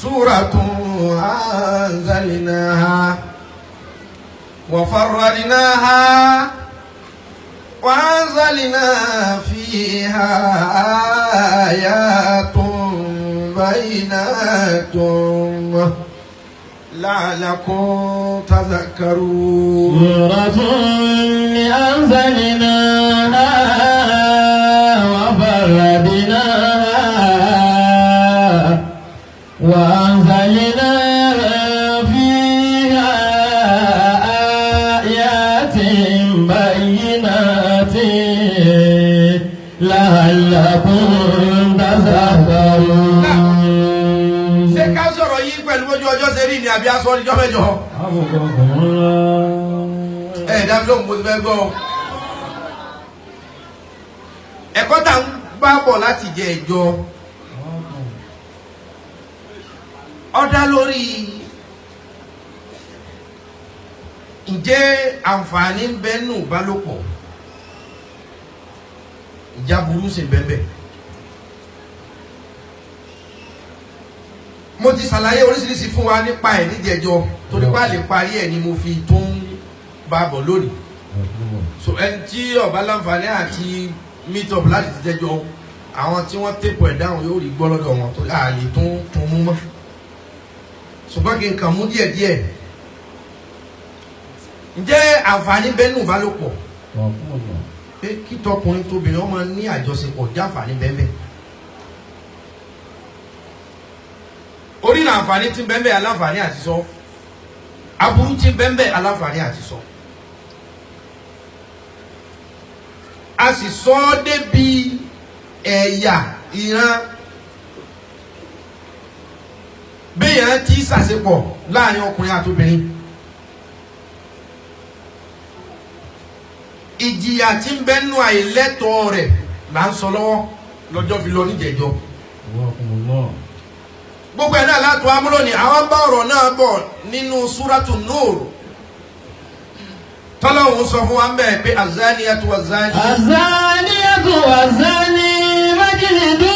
سورة أنزلناها وفرضناها وأنزلنا فيها آيات بينات لعلكم تذكرون. سورة أنزلناها وفرضناها وأنزلنا فيها آيات بينات لعلكم تذكرون. ṣé ká sọ̀rọ̀ yìí pẹ̀lú ojú ọjọ́ ṣe rí ni àbí aṣọ ọjọ́ mẹ́jọ? Dábìlì òun mo ti fẹ́ gbọ́. Ẹ̀kọ́ tá ń bá bọ̀ láti jẹ ìjọ ó dá lórí ǹjẹ́ àǹfààní ń bẹ nù ìbálòpọ̀, ìjà burú sì bẹ́ẹ̀. Mo ti ṣàlàyé oríṣiríṣi fún wa nípa ẹ̀ níjẹ̀jọ torí pé a lè parí ẹ̀ ni mo fi tó ń bá bọ̀ lónìí. So ẹni tí ọba láǹfààní àti meet up láti ti jẹjọ àwọn tí wọ́n tèpò ẹ̀ dáhùn yóò rí gbọ́ lọ́dọ̀ wọn torí a lè tún mú mọ́. Ṣùgbọ́n kí n kàn mú díẹ̀díẹ̀. Ǹjẹ́ àǹfààní bẹ́ẹ̀ nù ìbálòpọ̀? Pé kí tọkùnrin tóbìnrin ọmọ ní àjọṣepọ̀ jẹ́ àǹfààní bẹ́ẹ̀ bẹ́ẹ̀. Orí ní àǹfààní tí bẹ́ẹ̀ bẹ́ẹ̀ aláǹfààní àti sọ, aburú tí bẹ́ẹ̀ bẹ́ẹ̀ aláǹfààní àti sọ. A sì sọ ọ́ débi ẹ̀yà ìran béèyàn ti ṣàṣepọ̀ láàrin ọkùnrin àti obìnrin. Ìjìyà tí ń bẹ nú àìlẹ́tọ̀ọ́ rẹ̀ là ń sọ lọ́wọ́ lọ́jọ́ fi lọ níjẹ̀jọ́. Gbogbo ẹ̀ náà látọ̀ amúlò ní àwọn bá ọ̀rọ̀ náà bọ̀ nínú súrátù Nur. Tọ́lọ́hun sọ fún wa ń bẹ̀ pé azaniyatu wazani. Azaniyatu wazani fajlidu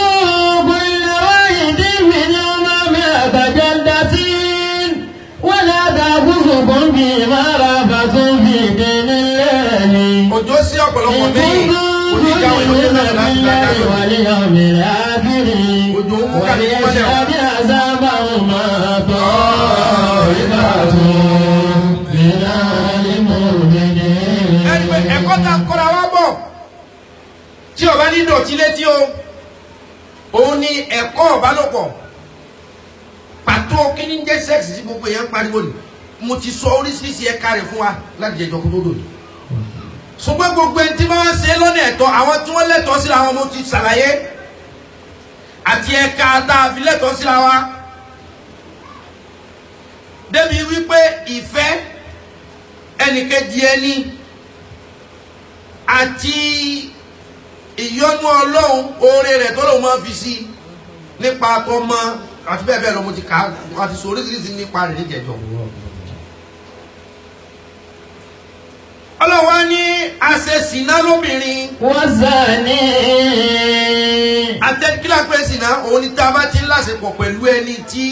kulla wahidin minhuma mi'ata jaldatin wa la ta'khudhukum bima rafatun fi dinillahi. Òjò sí ọ̀pọ̀lọpọ̀ bẹ́ẹ̀ oníkàwé ló dé náà láti dáadáa. Òjò ń kú kàní mọ́lẹ̀ wá. Ẹ̀kọ́ ta kọ́ra wá bọ̀ tí ọba ní dọ̀tí létí o, òun ni ẹ̀kọ́ ìbálòpọ̀. Pàtó kí ni jẹ́ sẹ́ẹ̀sì tí gbogbo èèyàn ń pariwo ni. Mo ti sọ oríṣiríṣi ẹ̀ka rẹ̀ fún wa láti jẹjọ kó tó dòní. Ṣùgbọ́n gbogbo ẹni tí wọ́n ń ṣe lọ́nà ẹ̀tọ́, àwọn tí wọ́n lẹ́tọ̀ọ́ síra wọn mo ti ṣàlàyé àti ẹ̀ka tá a fi lẹ́tọ̀ọ́ síra wa. Débi wípé ìfẹ́ ẹnìkejì ẹni àti ìyọ́nú Ọlọ́run oore rẹ̀ tó lòun máa fi sí nípa ọmọ àti bẹ́ẹ̀ bẹ́ẹ̀ lọ mo ti kà á àti sọ oríṣiríṣi nípa rẹ̀ níjẹ̀jọ́. Ọlọ́run wá ní àṣesìná lóbìnrin. Wọ́n zani. Àtẹ̀kílà pé sìná òun ni tá a bá ti ń láṣepọ̀ pẹ̀lú ẹni tí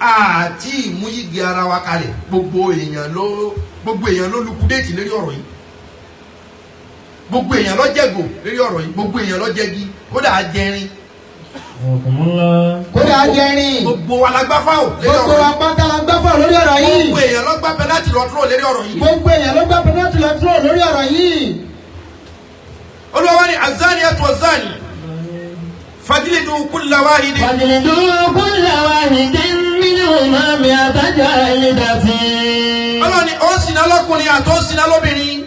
àti ìmúyígi ara wa kalẹ̀. Gbogbo èèyàn ló lukudéètì lórí ọ̀rọ̀ yìí. Gbogbo èèyàn ló jẹ̀gò lórí ọ̀rọ̀ yìí. Gbogbo èèyàn ló jẹgi. Kódà ajẹrin. Kódà ajẹrin. Gbogbo wa la gbá fáwọ̀ lórí ọ̀rọ̀ yìí. Gbogbo wa pátá la gbá fáwọ̀ lórí ọ̀rọ̀ yìí. Gbogbo èèyàn ló gbá pẹ́nátì lọ dúró lórí ọ̀rọ̀ yìí. Gbogbo èèyàn ló gbá pẹ́nátì lọ dúró lórí ọ̀rọ̀ yìí. Olúwa ní azaniyatu wazani fajlidu kulla wahidin. Fajlidu kulla wahidin minhuma mi'ata jaldatin. Ọlọ́run ni ó ṣìnà lọ́kùnrin àti ó ṣìnà lóbìnrin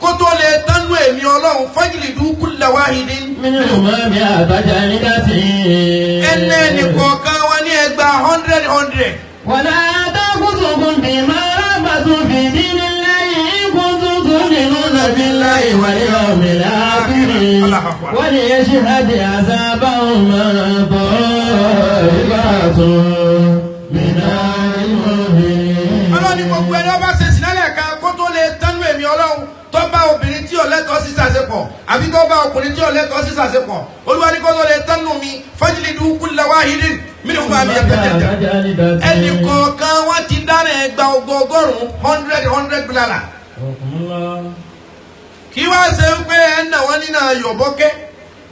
kó tó lè dánú èmi Ọlọ́run fajlidu kulla wahidin. Minhuma mi'ata jaldatin. Ẹni kọ̀ọ̀kan wọn ní ẹgbàá 100. Wa la ta'khudhukum bima rafatun fi dinillahi in kuntum tu'minuna billahi wal yawmil akhir. Wa liyashhad 'adhabahuma ta'ifatun minal mu'minin. Ọlọ́run ní gbogbo ẹni ọba ṣe sílẹ̀ kan kó tó lè dánú èmi Ọlọ́run tó bá obìnrin tí ò lẹ́tọ̀ọ́ sí ṣàṣepọ̀ àbí tó bá ọkùnrin tí ò lẹ́tọ̀ọ́ sí ṣàṣepọ̀ Olúwa ní kó tó lè dánú mi fajlidu kulla wahidin mí ni wọ́n máa mi ẹgbẹ́ ẹnì kọ̀ọ̀kan wọ́n ti dáná ẹgbà ọgọ́rùn-ún 100 bilala kí wá ṣe ń pé ẹ̀ ń nà wọ́n nínú ayọ̀bọ́kẹ́.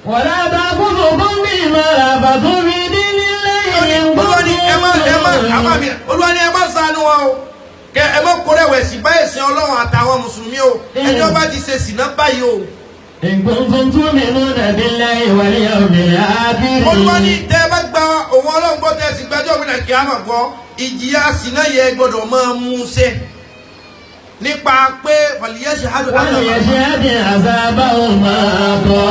wàlá bá kúndùn fún mi ìmọ̀ràn àbàtú mi nílé lẹ́yìn. olúwa ni ẹ má ṣàánú wọn o kẹ ẹ má kó rẹ̀wẹ̀sì bá ẹ̀sìn Ọlọ́run àtàwọn mùsùlùmí o ẹni ọba ti ṣe sìnà báyìí o. ìgbọ̀nsán tún mi mú nàbí láyé wàlé ọ̀gbìn àbírí. olúwa ni tẹ ẹ bá gba òun Ọlọ́run gbọ́ tẹ ẹ sì gbàjọ́ òun náà kí á mà gbọ́ ìjìyà sìnà yẹ gbọ́dọ̀ máa mú ṣe nípa pé fàlìyẹ́sì hádùn wọ́n yẹ ṣe é di àzábà òun máa tọ́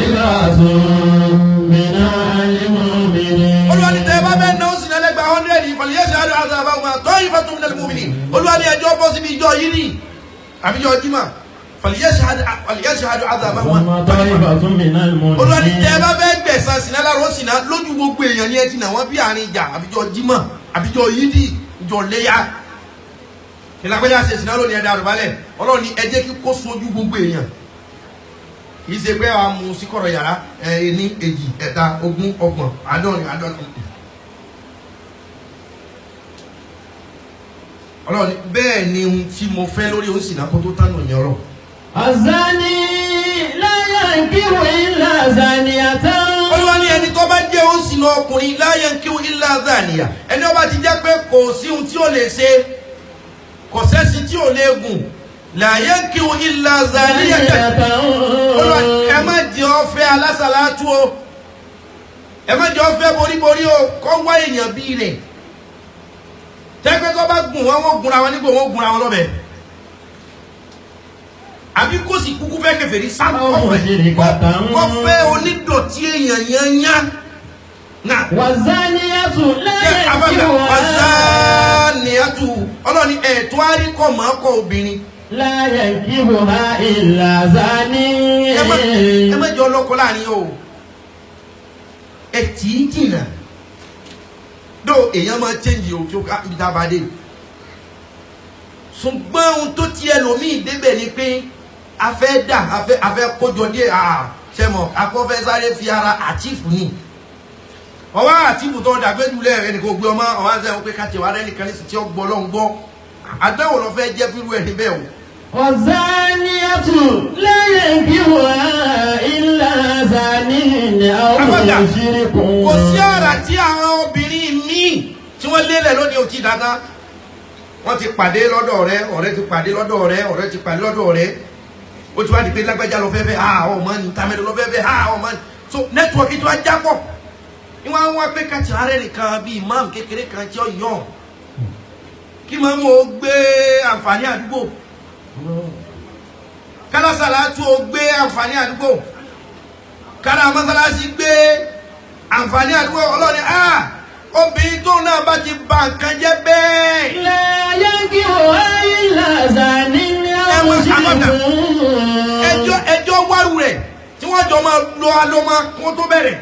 ìlà sùn mìíràn àlímọ́ mìíràn. olúwa ni tẹ ẹ bá bẹ́ẹ̀ náà sìnà lẹ́gbàá 100 fàlìyẹ́sì hádùn àzábà òun máa tọ́ ìfẹ́ tó ń lẹ́nu mùmínì. olúwa ni ẹjọ́ bọ́ síbi ìjọ yìí ni àbí ìjọ jimá fàlìyẹ́sì hádùn àzábà òun máa tọ́ ìfẹ́ tó ń lẹ́nu mùmínì. olúwa ni tẹ ẹ bá bẹ́ẹ̀ gbẹ̀sán sìnà láró sìnà lójú gbogbo èèyàn ni ẹ ti nà wọ́n bí àárín ìjà àbíjọ jimá àbíjọ yídì ìjọ léyà ìlàgbẹ́jà ṣe sìnà lónìí ẹ̀dá àrùbálẹ̀ Ọlọ́run ni ẹ jẹ́ kí kó sojú gbogbo èèyàn kìí ṣe pé àwọn mú sí kọ̀rọ̀ yàrá ẹni èjì ẹ̀ta ogún ọgbọ̀n àádọ́rin Ọlọ́run ni bẹ́ẹ̀ ni ohun tí mo fẹ́ lórí oṣù náà kó tó tánù yẹn ọ̀rọ̀. azani láyà kíwò ilà zaniyata. Olúwa ni ẹni tó bá jẹ́ oṣù náà ọkùnrin láyà kíwò ilà zaniya ẹni ó bá ti jẹ́ pé kò sí ohun tí ó lè ṣe kò sẹ́sì tí ò léegun láyé kí o ilà zaniyata. Olúwa ẹ má jẹ́ ọ̀fẹ́ alásàlátú o ẹ má jẹ́ ọ̀fẹ́ boríborí o kọ́ wá èèyàn bí rẹ̀ tẹ́gbẹ́ tó bá gùn wọ́n gunra wọn nígbò wọ́n gunra wọn lọ́bẹ̀ àbí kó sì kúkú fẹ́ kèfèrí sáà kọ́fẹ́ onídọ̀tí èèyàn yányá. wàzániyàtù láyé kí wọ́n wàzániyàtù ọlọ́ni ẹ̀tọ́ àríkọ̀ máa kọ obìnrin. láyé kí wọ́n ha ìlà zání. ẹ má jẹ́ ọlọ́kọ láàrin o ẹ tì í jìnnà dó èèyàn máa chẹ́ǹjì òkè òkè ìdábàdé ṣùgbọ́n ohun tó ti ẹlòmíì débẹ̀ ni pé afẹ́ dà afẹ́ kójọ díẹ̀ ṣẹ́mọ̀ akọ́fẹ́ sáré fi ara àtìfù ni ọwọ́ àtìfù tó dàgbẹ́jùlẹ̀ ẹnì kò gbé ọmọ ọwọ́ àti ẹ̀wọ̀n pé káàtì wà lẹ́nì kan ní sì tí ó gbọ́ lọ́n gbọ́ àdáwò lọ fẹ́ jẹ́ fírú ẹni bẹ́ẹ̀ o. wàzániyàtù láyé kí wọ́n ha ìlà zání ní àwọn òṣìṣẹ́ kò sí àrà tí àwọn obìnrin míì tí wọ́n lélẹ̀ lónìí ò tí dáadáa wọ́n ti pàdé lọ́dọ̀ rẹ ọ̀rẹ́ ti pàdé lọ́dọ̀ rẹ ọ̀rẹ́ ti pàdé lọ́dọ̀ rẹ ó ti wá di pé lágbájá lọ fẹ́fẹ́ ọmọ ni tàmẹ́lẹ lọ fẹ́fẹ́ ọmọ ni so nẹ́tíwọ̀kì tí wọ́n já pọ̀ ni wọ́n wá pé káàtì ààrẹ nìkan bíi imam kékeré kan tí ó yàn kí máa mú o gbé àǹfààní àdúgbò kálásàlá tó o gbé àǹfààní àdúgbò kálá mọ́sálásí gbé àǹfààní àdúgbò ọlọ́ni obìnrin tó náà bá ti bà nǹkan jẹ́ bẹ́ẹ̀. láyé kí wọ́n ha ìlà zání ní àwọn òṣìṣẹ́ ẹjọ́ wárú rẹ̀ tí wọ́n jọ máa lo alọ́mọ kó tó bẹ̀rẹ̀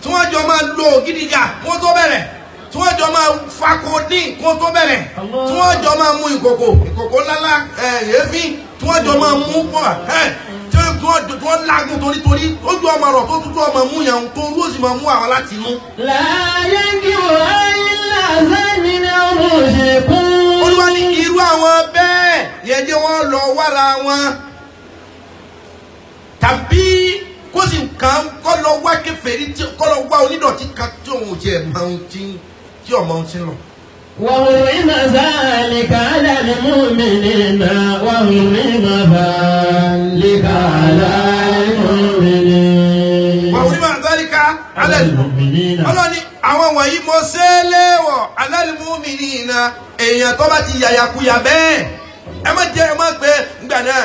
tí wọ́n jọ máa lo gidiga kó tó bẹ̀rẹ̀ tí wọ́n jọ máa fakodi kó tó bẹ̀rẹ̀ tí wọ́n jọ máa mú ìkòkò ńláńlá èéfín tí wọ́n jọ máa mú pọ̀ tí wọ́n lágùn torítorí ojú ọmọ rọ̀ tó tútù ọmọ mú yẹn tó rú òsì máa mú àwọn láti inú. láyé kí wọ́n ha ìlà zání ní àwọn òṣìṣẹ́. Olúwa ní irú àwọn bẹ́ẹ̀ yẹn jẹ́ wọ́n lọ wára wọn tàbí kó sì kàn kọ́ lọ wá kèfèrí kọ́ lọ wá onídọ̀tí kan tí òun jẹ́ tí ọmọ òun ti lọ. وَحُرِّمَ ذَلِكَ عَلَى الْمُؤْمِنِينَ وَحُرِّمَ ذَلِكَ عَلَى الْمُؤْمِنِينَ وَحُرِّمَ ذَلِكَ عَلَى الْمُؤْمِنِينَ Ọlọ́ni àwọn wọ̀nyí mo ṣe léèwọ̀ عَلَى الْمُؤْمِنِينَ èèyàn tó bá ti yàyàkuyà bẹ́ẹ̀ ẹ má jẹ́ ẹ má gbé ngbà náà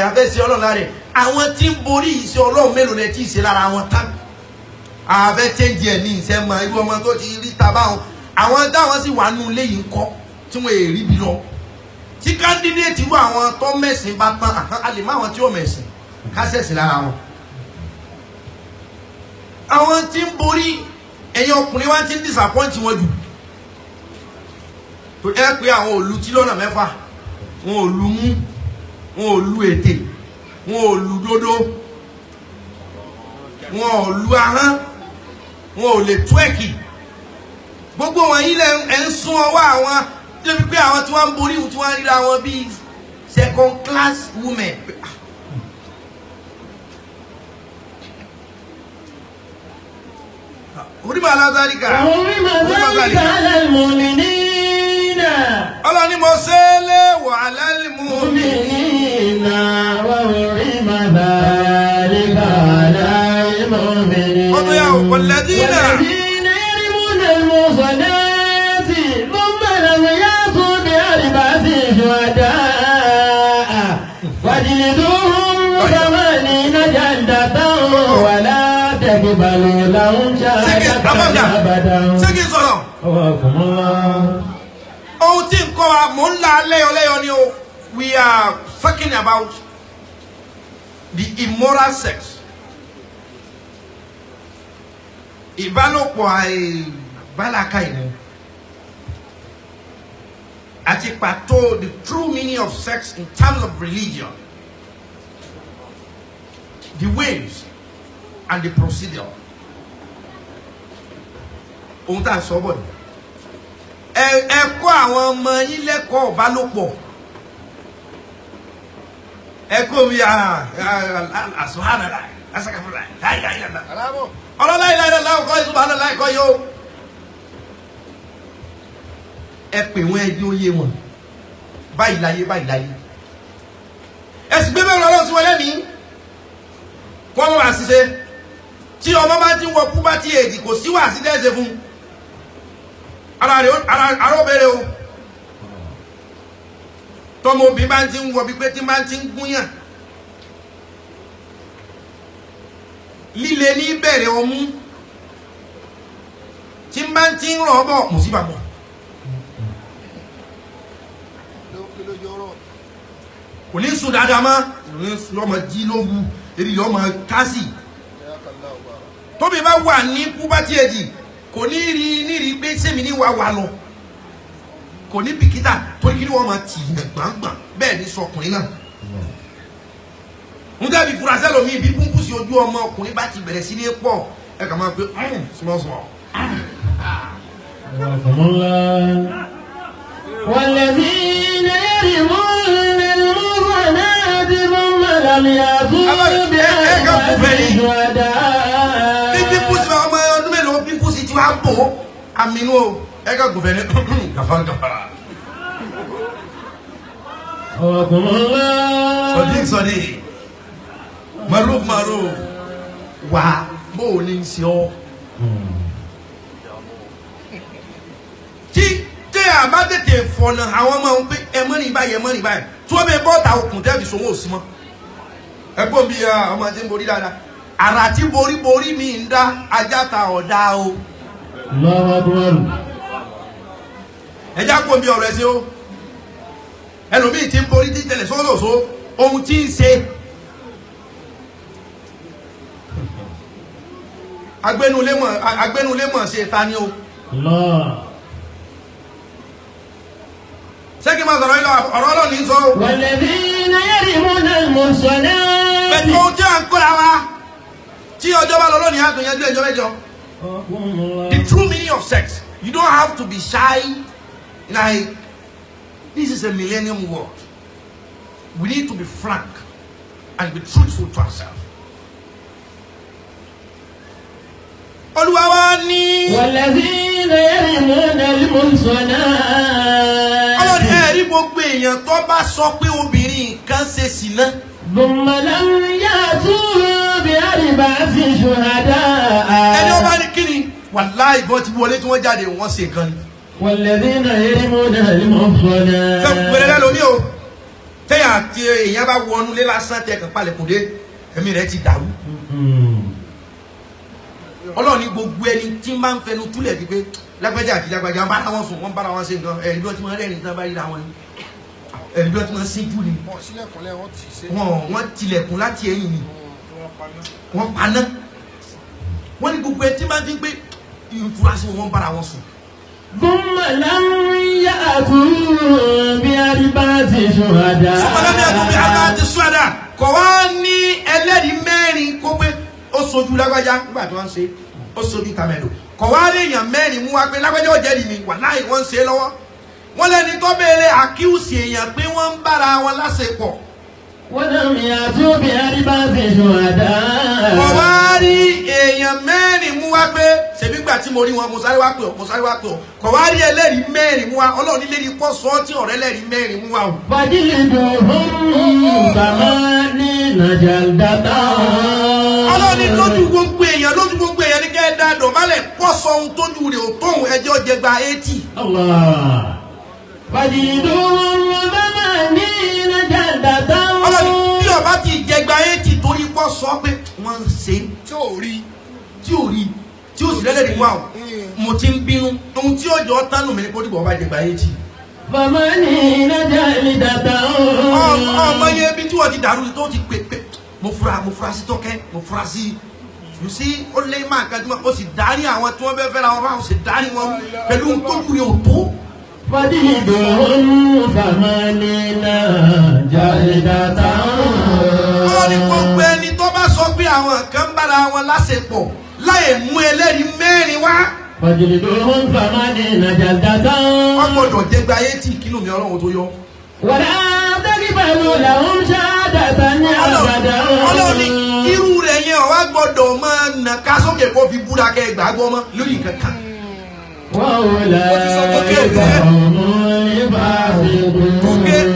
àfẹ́sẹ̀ Ọlọ́run láre àwọn tí ń borí ìṣe Ọlọ́run mélòó lẹ tí ì ṣe lára wọn tán àfẹ́ tẹ́jì ẹ̀ ní ìṣẹ́ mọ irú ọmọ tó ti rí tabáwọn àwọn táwọn sì wà nù léyìí ńkọ́ tí wọ́n èrì bí lọ tí kándídéètì wọ àwọn tó mẹ̀sìn bá tán a lè má àwọn tí ó mẹ̀sìn kásẹ̀sì lára wọn. àwọn tí ń borí ẹ̀yin ọkùnrin wa ti ń disappoint wọn jù tó ẹ pé àwọn òlu tí lọ́nà mẹ́fà wọn ò lu mú wọn ò lu ètè wọn ò lu dodo wọn ò lu ahọ́n wọn ò lè twerk gbogbo wọn yìí lẹ ń sún ọwọ́ àwọn débi pé àwọn tí wọ́n ń borí tí wọ́n ríra wọn bíi second class women. orímọ̀ aládàríkà ọlọ́ni mo ṣe é léwọ̀ alálìmú ọdún yà òkú lẹ́dínà Sẹ́kì sọ̀rọ̀. Ohun tí ń kọ́ wa mò ń la lẹ́yọ̀lẹ́yọ̀ ni o. We are talking about the immoral sex. Ìbálòpọ̀ àìbálàkà ìmú. Àti pàtó the true meaning of sex in terms of religion. The ways and the procedure. Ohun tá a sọ bọ̀ ni ẹ kọ́ àwọn ọmọ yín lẹ́kọ̀ọ́ ìbálòpọ̀ ẹ kọ́ mi àṣùhánàlá àṣàkàfúnlá láìláìlá ọlọ́láìláìlá ọkọ̀ ìṣùbánàlá ẹ̀kọ́ yóò ẹ pè wọ́n ẹjọ́ yé wọn báyìí láyé báyìí láyé ẹ̀sìn gbé bẹ́ẹ̀ lọ́wọ́ sí wọn lẹ́mìí kọ́ ọmọ bá ṣiṣẹ́ tí ọmọ bá ti wọ puberty age kò sí wàásí dẹ́sẹ̀ fún ara obìnrin o tọmọ obìnrin bá ti ń wọ bí pé tí bá ti ń gúnyàn líle ní bẹ̀rẹ̀ ọmú tí bá ti ń rọ̀ bọ̀ mùsíbà bọ̀ kò ní sùn dáadáa mọ́ lọ́mọ jí lóbu ebi lọ́mọ kásì tóbi bá wà ní puberty age kò ní rí pé sẹ́mi ní wà lọ kò ní bìkítà torí kí ni wọ́n máa tì yàn gbàngbàn bẹ́ẹ̀ ní sọkùnrin náà ń dẹ́bi furasẹ́ lomi bí púpùsì ojú ọmọ ọkùnrin bá ti bẹ̀rẹ̀ sí ní pọ̀ ẹ kà máa pé small. والذين يرمون المحصنات ثم لم يأتوا بأربعة شهداء Aminu ega gouverne gafara Sodi maruf wa bo ni nsi o tí a bá tètè fọ̀nà àwọn ọmọ ń pé ẹmọ́rin báyìí tí wọ́n bẹ bọ́ta okùn tẹ́bì sówó sí mọ́ ẹgbọ́n bí ọmọ tí ń borí dáadáa àrà tí borí mi ń dá ajáta ọ̀dá o ẹjá kó bí ọ̀rẹ́ sí o ẹlòmíì tí ń borí tí tẹ̀lẹ̀ sóòsó ohun tí ń ṣe agbénulémọ̀ ṣe ta ni o sẹ́kì máa sọ̀rọ̀ ilọ̀ ọ̀rọ̀ ọlọ́ ní sọ. والذين يرمون المحصنات. pẹ̀lú ohun tí a ń kóra wa tí ọjọ́ bá lọ lónìí á tún yanjú ẹjọ́ mẹ́jọ. The true meaning of sex, you don't have to be shy. Like, this is a millennium world. We need to be frank and be truthful to ourselves. Olúwa wa ní. والذين يرمون المحصنات. Ọlọ́run ẹ̀rí gbogbo èèyàn tó bá sọ pé obìnrin kan ṣe ṣìnà. ثم لم يأتوا بأربعة شهداء. Ẹni ó bá ní kíni wàláhì ìbọn ti wọlé tí wọ́n jáde wọ́n ṣe nǹkan ni. والذين يرمون المحصنات. Fẹ́ pẹ̀lẹ́ lẹ́nu mi o. Tẹ́yà àti èèyàn bá wọnú lé lásán tẹ́ kàn palẹ̀kùn dé ẹ̀mí rẹ̀ ti dàrú. Ọlọ́run ní gbogbo ẹni tí máa ń fẹnu túlẹ̀ di pé lágbájá àti lágbájá ń bára wọn sùn wọ́n bára wọn ṣe nǹkan ẹ̀rí bí wọ́n ti máa rẹ́rìn tán bá ríra wọn ni ẹ̀rí bí wọ́n ti máa síjú ni wọ́n tilẹ̀kùn láti ẹ̀yìn ni wọ́n paná wọ́n ní gbogbo ẹni tí máa ń fi pé ìfurasí wọn bára wọn sùn. ثم لم يأتوا بأربعة شهداء. sọ́kọ́lá ní ẹ̀dùn bí abá ti sọ́dà kọ̀ wá ní ẹlẹ́rìí mẹ́rin kó pé ó sojú lágbájá nígbà tí wọ́n ń ṣe ó sojú tàmẹ́dò kọ̀ wá rí èèyàn mẹ́rin mú wa pé lágbẹ́jọ́ òjẹ́ ni mi wà láì wọ́n ń ṣe lọ́wọ́ wọ́n lẹ́ni tó béèrè àkíyèsí èèyàn pé wọ́n ń bára wọn láṣepọ̀. wọ́n náà mi àtúbí àríbáṣe ṣùwádà. kọ̀ wá rí èèyàn mẹ́rin mú wa pé ṣèbí gbà tí mo rí wọn mo sáré wá pè ọ́ kọ̀ wá rí ẹlẹ́rìí mẹ́rin mú wa ọlọ́run nílé ní pọ́ sọ́ tí ọ̀rẹ́ ẹlẹ́rìí mẹ́rin mú wa o. fàdílì dùn bàmá ní nàjàdàtà. ọlọ́run ní lójú gbogbo èèyàn ní kẹ́ ẹ dá dọ̀bálẹ̀ pọ́ sọ ohun tójú rẹ̀ ò tóhun ẹjọ́ jẹgba 80. fàdílì dùn bàmá ní nàjàdàtà. ọlọ́run bí ọba ti jẹgba 80 torí pọ́ sọ pé wọ́n ń ṣe tí ò rí tí ó sì lẹ́lẹ́rìí wà ó mo ti ń bínú ohun tí ó jọ tánù mi ní kó dìbò ọba jẹgba 80. bàmá ní nàjàdàtà. ọmọ yẹn bí tí wọ́n ti dàrú tó ti pè mo fura sí tọ́kẹ́ mo fura sí you see ó lé máa kan tí wọ́n ó sì darí àwọn tí wọ́n bẹ́ẹ̀ fẹ́ ra wọn fáwọn sì darí wọn pẹ̀lú tó kúrẹ́ òtó. fàdílì dùn bàmá ní nàjàdàtà. wọ́n ní gbogbo ẹni tó bá sọ pé àwọn kan bára wọn láṣepọ̀ láì mú ẹlẹ́rìí mẹ́rin wá. fàdílì dùn bàmá ní nàjàdàtà. wọ́n gbọ́dọ̀ jẹgba 80 kìlò mi ọlọ́run tó yọ. wàlá tẹ́lifàlù làwọn ṣáàdàtà ní àgbàdà. ọlọ́run ní irú rẹ̀ yẹn ọ̀wá gbọ́dọ̀ máa nà ká sókè kó fi búra kẹ́ gbàgbọ́ mọ́ lórí kankan. wọ́n ò lẹ́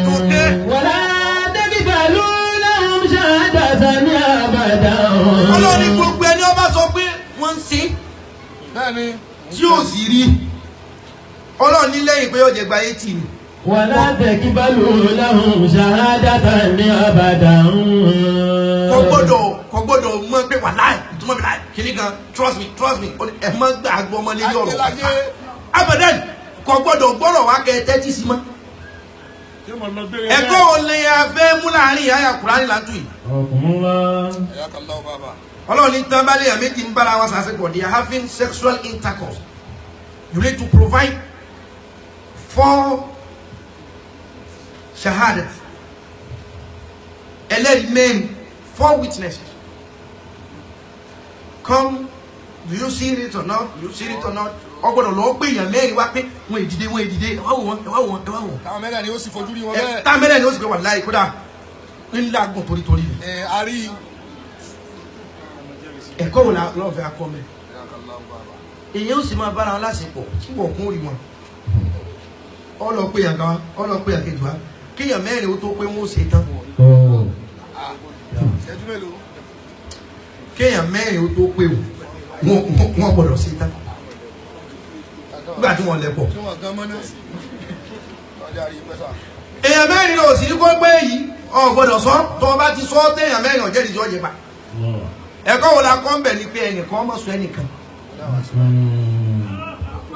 tókè. wàlá tẹ́lifàlù làwọn ṣáàdàtà ní àgbàdà. ọlọ́run ní gbogbo ẹni ọba sọ pé wọ́n ń ṣe tí ó sì rí ọlọ́run ní lẹ́yìn pé ó jẹgba 80 ni. wàlá tẹ́lifàlù làwọn ṣáàdàtà ní àgbàdà. kò gbọ́dọ̀ mọ̀ pé wà láì ìtumọ̀ mi láì kìíní kan trust me ẹ má gbàgbọ́ ọmọ lórí ọ̀rọ̀ kankan abadan kò gbọ́dọ̀ gbọ́rọ̀ wá kẹ́ tẹ́tí sí mọ́. ẹ̀kọ́ olè afẹ́ mú láàrin àyà Kùránì látú yìí. ọlọ́run ní tán bá lè yàn méjì ń bára wọn sàṣepọ̀ they are having sexual intercourse you need to provide 4 shahadat ẹlẹ́rìí mẹ́rin 4 witnesses come do you see it or not ọgbọ́dọ̀ lọ pé èèyàn mẹ́rin wá pé wọ́n èdìdé ẹ wá wò wọ́n. táwọn mẹ́rin ni ó sì fojú rí wọn bẹ́ẹ̀. táwọn mẹ́rin ni ó sì pé wà láì kódà ńlá gùn torítorí. a rí ẹ̀kọ́ wò lọ́wọ́ fẹ́ akọ́ mẹ́ èyí ó sì máa bára wọn láṣepọ̀ tí wọ́n kún rí wọn ọlọ́pẹ́ yàn kan ọlọ́pẹ́ yàn kejì wá kéèyàn mẹ́rin ó tó pé wọ́n ó ṣe tán kéèyàn mẹ́rin ó tó pé wọ́n gbọ́dọ̀ ṣe tán nígbà tí wọ́n lẹ́pọ̀ èèyàn mẹ́rin ló sì ní kó pé yìí ọ̀ gbọ́dọ̀ sọ tó o bá ti sọ téèyàn mẹ́rin ọ̀jẹ́ ìjọ yẹ bá ẹ̀kọ́ wo la kọ́ ń bẹ̀ ni pé ẹnìkan ọmọ sọ ẹnìkan.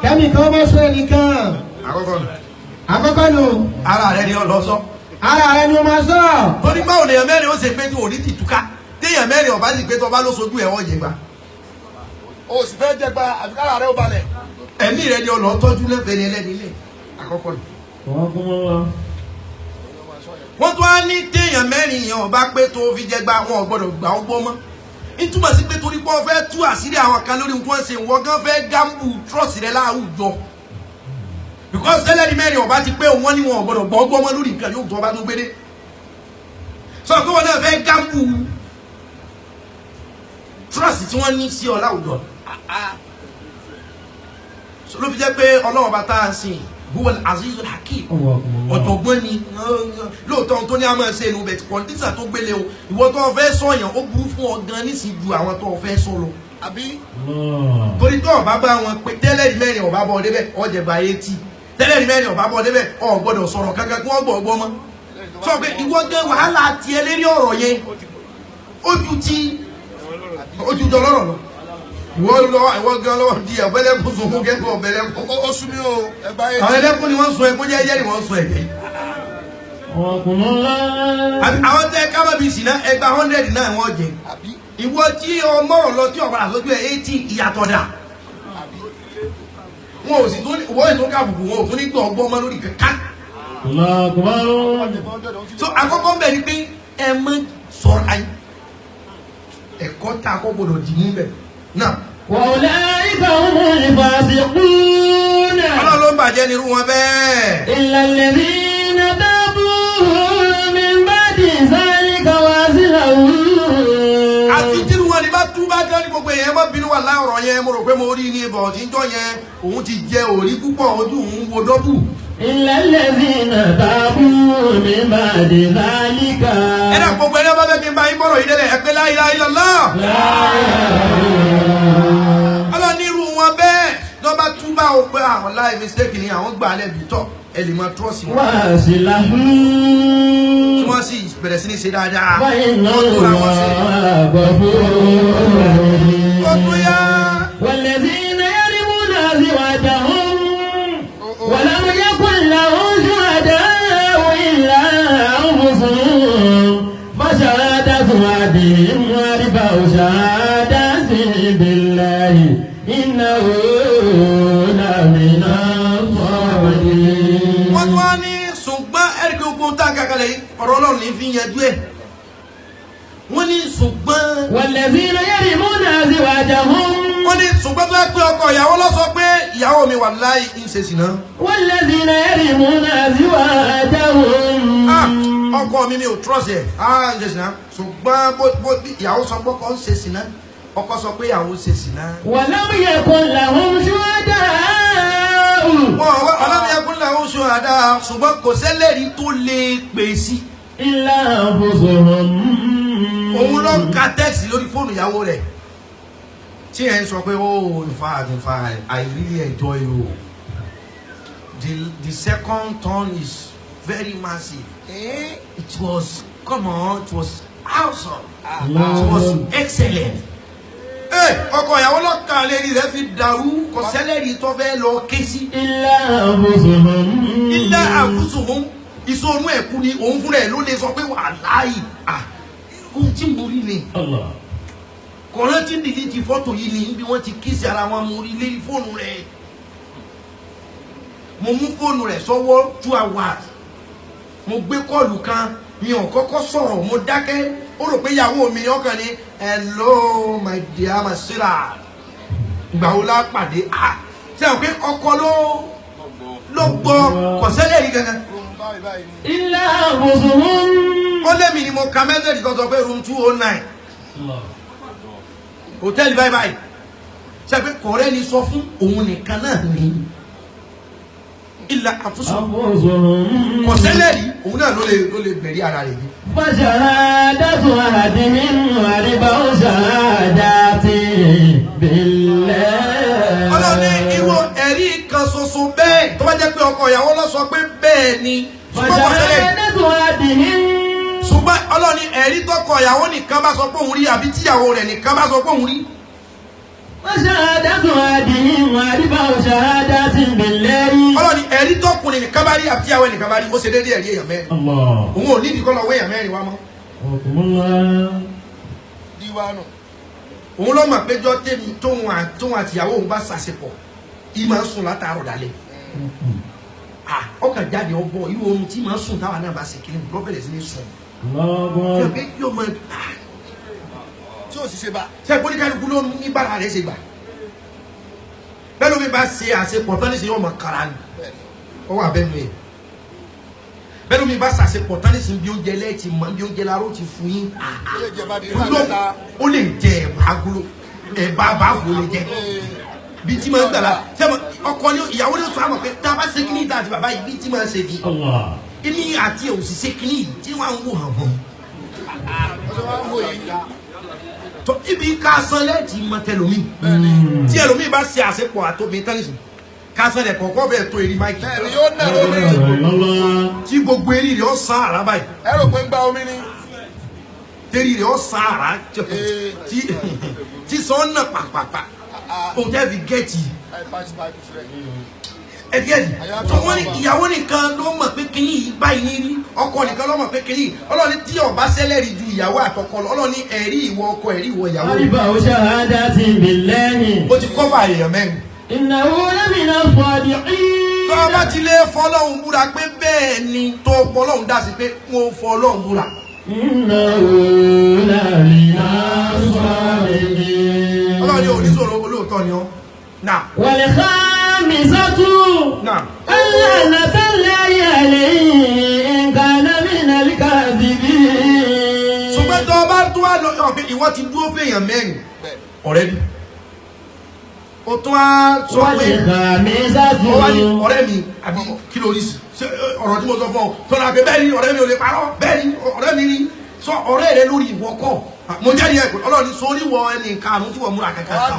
kẹ́nìkan ọmọ sọ ẹnìkan. àkọ́kọ́ nù. ara rẹ ni ọ lọ sọ. ara rẹ ni o máa sọ. torí báwo lèèyàn mẹ́rin ó ṣe pé tí òní ti túká téèyàn mẹ́rin ọ̀bá sì pé tó bá ló sojú ẹ̀ wọ́n yẹ gbà. o sì fẹ́ jẹ gba àfikàrà rẹ ó balẹ̀. ẹ̀mí rẹ ni ọ lọ tọ́jú lẹ́fẹ̀ẹ́ ni ẹlẹ́ni ilé àkọ́kọ́ nù. wọ́n tún á ní téèyàn mẹ́rin yẹn ọ̀bá pé tó fi jẹ gbà wọn ò gbọ́dọ̀ gbà ó gbọ́ mọ́ ìtumọ̀ sí pé torí pé wọ́n fẹ́ tú àṣírí àwọn kan lórí nǹkan ṣe wọ́n gan fẹ́ gámbù trọ́ọ̀sì rẹ láwùjọ because tẹ́lẹ̀rí mẹ́rin ọba ti pé wọ́n ní wọn ò gbọ́dọ̀ gbọ́ ọgbọ́n mọ́ lórí nǹkan yóò tó ọba tó gbé dé sọ pé wọn náà fẹ́ gámbù trọ́ọ̀sì tí wọ́n ní sí ọ láwùjọ ló fi jẹ́ pé ọlọ́wọ́ bá tá à ń sìn huwal azizul hakim ọ̀jọ̀gbọ́n ni lóòótọ́ tó ní àmọ́ ẹsẹ̀ inú bẹ̀ tí kọ́ndísà tó gbélé o ìwọ tó fẹ́ sọ̀yàn ó burú fún ọ gan nísìnyí ju àwọn tó fẹ́ sọ lọ. àbí torí tó ọba bá wọn pé tẹ́lẹ̀rí mẹ́rin ọba bọ̀ débẹ̀ ọ̀jẹ̀gbà 80 tẹ́lẹ̀rí mẹ́rin ọba bọ̀ débẹ̀ ọ̀ gbọ́dọ̀ sọ̀rọ̀ kankan kí wọ́n gbọ́ ọgbọ́n mọ́. sọ pé ìwọ gan wàhálà tiẹ̀ lérí ọ̀rọ̀ yẹn ojú jọ lọ́rọ̀ lọ ìwọ gan lọ́wọ́ di ọ̀bẹ́lẹ́kùn sunkún kẹ́kọ̀ọ́ ọ̀bẹ́lẹ́kùn. ó sún mi o ẹgbà yẹn. àwọn ẹlẹ́kùn ni wọ́n sun ẹkún jẹ́jẹ́ ni wọ́n sun ẹ̀jẹ̀. àwọn tẹ kábàbí sí náà ẹgbà 100 náà wọ́n jẹ. ìwọ tí ọmọ ọ̀lọ́ tí ọ̀padà sójú ẹ̀ 80 ìyàtọ̀ dà. wọn ò sì tún wọ́n ètò káàbùkù wọn ò tún ní gbọ́ ọgbọ́n mọ́ lórí kankan. so àkọ́kọ́ ń bẹ̀ ni pé ẹ mọ sọ̀rọ̀ ayé ẹ̀kọ́ tá a kọ́ gbọ́dọ̀ dì mú bẹ̀ náà وأولئك هم الفاسقون ọlọ́run ló ń bàjẹ́ nírú wọn bẹ́ẹ̀. إلا الذين تابوا من بعد ذلك وأصلحوا àfi tínú wọn ni bá tú bá dán ní gbogbo èèyàn má bínú wà láọ̀rọ̀ yẹn mo rò pé mo rí ní ibọ̀ tí ń jọ yẹn òun ti jẹ òrí púpọ̀ ojú òun wo dọ́bù. إلا الذين تابوا من بعد ذلك ẹ̀dá gbogbo ẹ̀dá bá fẹ́ kí n bá yín bọ̀rọ̀ yìí délẹ̀ ẹ pé la ilaha illallah. ọlọ́run ní irú wọn bẹ́ẹ̀ ló bá tú bá o pé àwọn láì mistake ni àwọn gbà á lẹ́bi tọ́ ẹ lè máa trọ́ọ̀sì wọn. وأصلحوا tí wọ́n sì bẹ̀rẹ̀ sí ní ṣe dáadáa. فإن wọ́n tóra wọn sí. الله غفور ó tún yá. والذين يرمون أزواجهم ولم يكن لهم شهداء إلا أنفسهم فشهادة أحدهم أربع شهادات بالله إنه لمن الصادقين. wọ́n tún wá ní ṣùgbọ́n ẹ̀ríkì ogun tá a kàkàlẹ̀ yìí ọ̀rọ̀ ọlọ́run ní fi yanjú ẹ̀. wọ́n ní ṣùgbọ́n. والذين يرمون أزواجهم wọ́n ní ṣùgbọ́n tó yẹ pé ọkọ ìyàwó lọ sọ pé ìyàwó mi wà láì ń ṣe sìná. والذين يرمون أزواجهم ọkọ mi ò trust ẹ̀ ń ṣe sìná ṣùgbọ́n bó ìyàwó sọ pé ọkọ ń ṣe sìná ọkọ sọ pé ìyàwó ń ṣe sìná. ولم يكن لهم شهداء ọlọ́run yẹ kún làwọn oṣù àdá ṣùgbọ́n kò sẹ́lẹ̀rí tó lè pè sí. إلا أنفسهم òun ló ń ka tẹ́ẹ̀sì lórí fóònù ìyàwó rẹ̀ tí ẹ̀ ń sọ pé oh in fact I really enjoy you. The second turn is very massive. It was come on it was awesome. It was excellent. ọkọ ìyàwó lọ́kàn lérí rẹ̀ fi dàrú kò sẹ́lẹ̀rí tó fẹ́ lọ ké sí. إلا أنفسهم ilé àfúsùnmù ìṣòro ẹ̀kú ni òun fúnra ẹ̀ ló lè sọ pé wàláhì ohun tí mo rí ni. الله kọ̀ọ̀rọ̀ tí nìyí ti fọ́tò yìí ni bí wọ́n ti kíìsì ara wọn mo rí lérí fóònù rẹ̀ mo mú fóònù rẹ̀ sọ́wọ́ 2 hours mo gbé kọ́ọ̀lù kan mi ò kọ́kọ́ sọ̀rọ̀ mo dákẹ́ ó rò pé ìyàwó mi ọkàn ni hello my dear my sister ìgbà wo la pàdé ṣe àwọn pé ọkọ ló gbọ́ kọ̀sẹ́lẹ̀ yìí gangan. إلا أنفسهم ó lé mi ni mo ka mẹ́sẹ̀jì tó sọ pé room 209 hòtẹ́ẹ̀lì báyìí báyìí ṣe pé kọ̀ọ̀rẹ́ ni sọ fún òun nìkan náà ni ilà àfúsùn أنفسهم kọ̀sẹ́lẹ̀ rí òun náà ló lè bẹ̀rí ara rẹ̀ ni. فشهادة أحدهم أربع شهادات بالله ọlọ́run ní irú ẹ̀rí kan ṣoṣo bẹ́ẹ̀ tó bá jẹ́ pé ọkọ ìyàwó lọ sọ pé bẹ́ẹ̀ ni ṣùgbọ́n kọ̀sẹ́lẹ̀ rí. فشهادة أحدهم ṣùgbọ́n ọlọ́run ní ẹ̀rí tọkọ ìyàwó nìkan bá sọ pé òun rí àbí tíyàwó rẹ̀ nìkan bá sọ pé òun rí. وشهادة أحدهم أربع شهادات بالله ọlọ́run ní ẹ̀rí tọkùnrin nìkan bá rí àbí tíyàwó nìkan bá rí ó ṣe déédéé ẹ̀rí èèyàn mẹ́rin. الله òun ò ní ìdíkọ́ lọ wé èèyàn mẹ́rin wá mọ́. حكم الله Díwánù. òun ló mọ̀ pé jọ́ tèmi tóun àtìyàwó òun bá ṣàṣepọ̀ yìí máa ń sùn látàárọ̀ dalẹ̀. ọkàn jáde ọbọ irú oorun tí máa ń sùn táwa náà bá ṣe kiri ló bẹ̀rẹ̀ sí ní sùn. الله ṣe pé yóò mọ Tí ò sì ṣe bá. ṣe pé oníkálukú ló ní bára rẹ̀ ṣe gbà. bẹ́ẹ̀ ló mi bá ṣe àṣepọ̀ tán níṣẹ́ yóò mọ kára ni ó wà bẹ́ẹ̀ nù ẹ̀. bẹ́ẹ̀ ló mi bá ṣàṣepọ̀ tán níṣẹ́ bí oúnjẹ lẹ́ẹ̀tì mọ́ bí oúnjẹ laró ti fún yín. Ó lè jẹ bá di ìlú àgbẹ̀ta. ó lè jẹ ẹ̀bà agolo ẹ̀bà àbáfò lè jẹ. bí tí máa ń gbàlá sẹ́mo ọkọ ni ìyàwó ni ó sọ àmọ̀ pé tá a bá ṣe kíní ìta àti bàbá yìí bí tí máa ń ṣe di. الله èmi àti òṣìṣẹ́ kíní yìí tí wọ́n á ń wò hàn hàn. Ọjọ́ wa ń wò yìí. tó ibi ká san lẹ́ẹ̀tì mọ tẹlomi tí ẹlòmíì bá ṣe àṣepọ̀ àtòmí tẹ́lifù ká san lẹ̀ kọ̀ọ̀kọ́ bẹ́ẹ̀ tó eri máìkì Bẹ́ẹ̀ni yóò nà lórí. الله tí gbogbo eri rẹ̀ ó san àrà báyìí Ẹ rò pé ń gba omi ni. tẹ́rì rẹ̀ ó san àrà tí sọ ń nà pàpàpà òun tẹ́ fi gẹ̀ẹ́tì ẹ̀gẹ́dì tó wọ́n ní ìyàwó nìkan ló mọ̀ pé kínní yìí báyìí ní rí ọkọ nìkan ló mọ̀ pé kínní yìí ọlọ́ni tí ọba sẹ́lẹ̀rì ju ìyàwó àtọkọ lọ ọlọ́ni ẹ̀rí ìwọ ọkọ ẹ̀rí ìwọ ìyàwó أربع شهادات بالله ó ti kọ́fà èèyàn mẹ́rin. إنه لمن الصادقين tó o bá ti lè fọlọ́hún búra pé bẹ́ẹ̀ ni tó fọlọ́hún dá sí pé wọ́n fọlọ́hún búra. إنه لمن الصادقين ọlọ́ni oníṣòro olóòtú lóòótọ́ ni ọ́ náà. والخامسة náà. اللعنة الله عليه إن كان من الكاذبين. ṣùgbọ́n tó o bá tó wá lọ ọ̀pẹ ìwọ ti dúró fèèyàn mẹ́rin ọ̀rẹ́ mi o tún á sọ pé والخامسة ó wá ní ọ̀rẹ́ mi àbí kí ló rí sí ọ̀rọ̀ tí mo sọ fún ọ tọ́lá pé bẹ́ẹ̀ ni ọ̀rẹ́ mi ò lè parọ́ bẹ́ẹ̀ ni ọ̀rẹ́ mi ni sọ ọ̀rẹ́ rẹ lórí ìwọ kọ́ mo jẹ́rìí ẹ̀ ọlọ́run sórí wọ ẹnì karùn-ún tí wọ́n múra kankan sáà.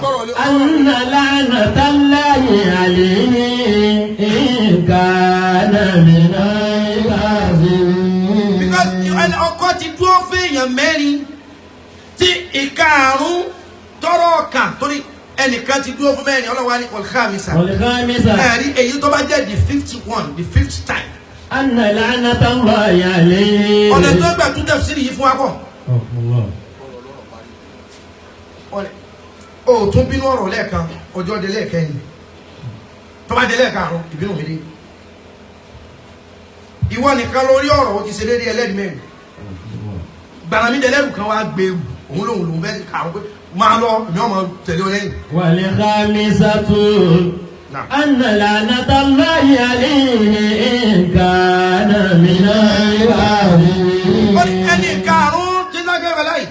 أن لعنة الله عليه إن كان من الكاذبين. because ọkọ ti dúró fèèyàn mẹ́rin tí ìkarùn-ún tọrọ ọkàn torí ẹnìkan ti dúró fún mẹ́rin ọlọ́wà ní والخامسة ẹ̀rí èyí tó bá jẹ́ the 51 the 5th time. أن لعنة الله عليه. ọ̀nà tó gbà tún tafsiri yìí fún wa bọ̀. o tún bínú ọ̀rọ̀ lẹ́ẹ̀kan ọjọ́ de lẹ́ẹ̀kẹ́yìn tó bá de lẹ́ẹ̀karùn ìbínú mi dé. ìwọ nìkan lórí ọ̀rọ̀ o ti ṣe déédéé ẹlẹ́rìí mẹ́rin gbàràmí dẹlẹ́rù kan wá gbé òun lòun bẹ́ẹ̀ karùn pé máa lọ ní ọmọ tẹ̀lé ọ lẹ́yìn. والخامسة أن لعنة الله عليه إن كان من الكاذبين. ẹni karùn tí lágbẹ́ wẹ́láì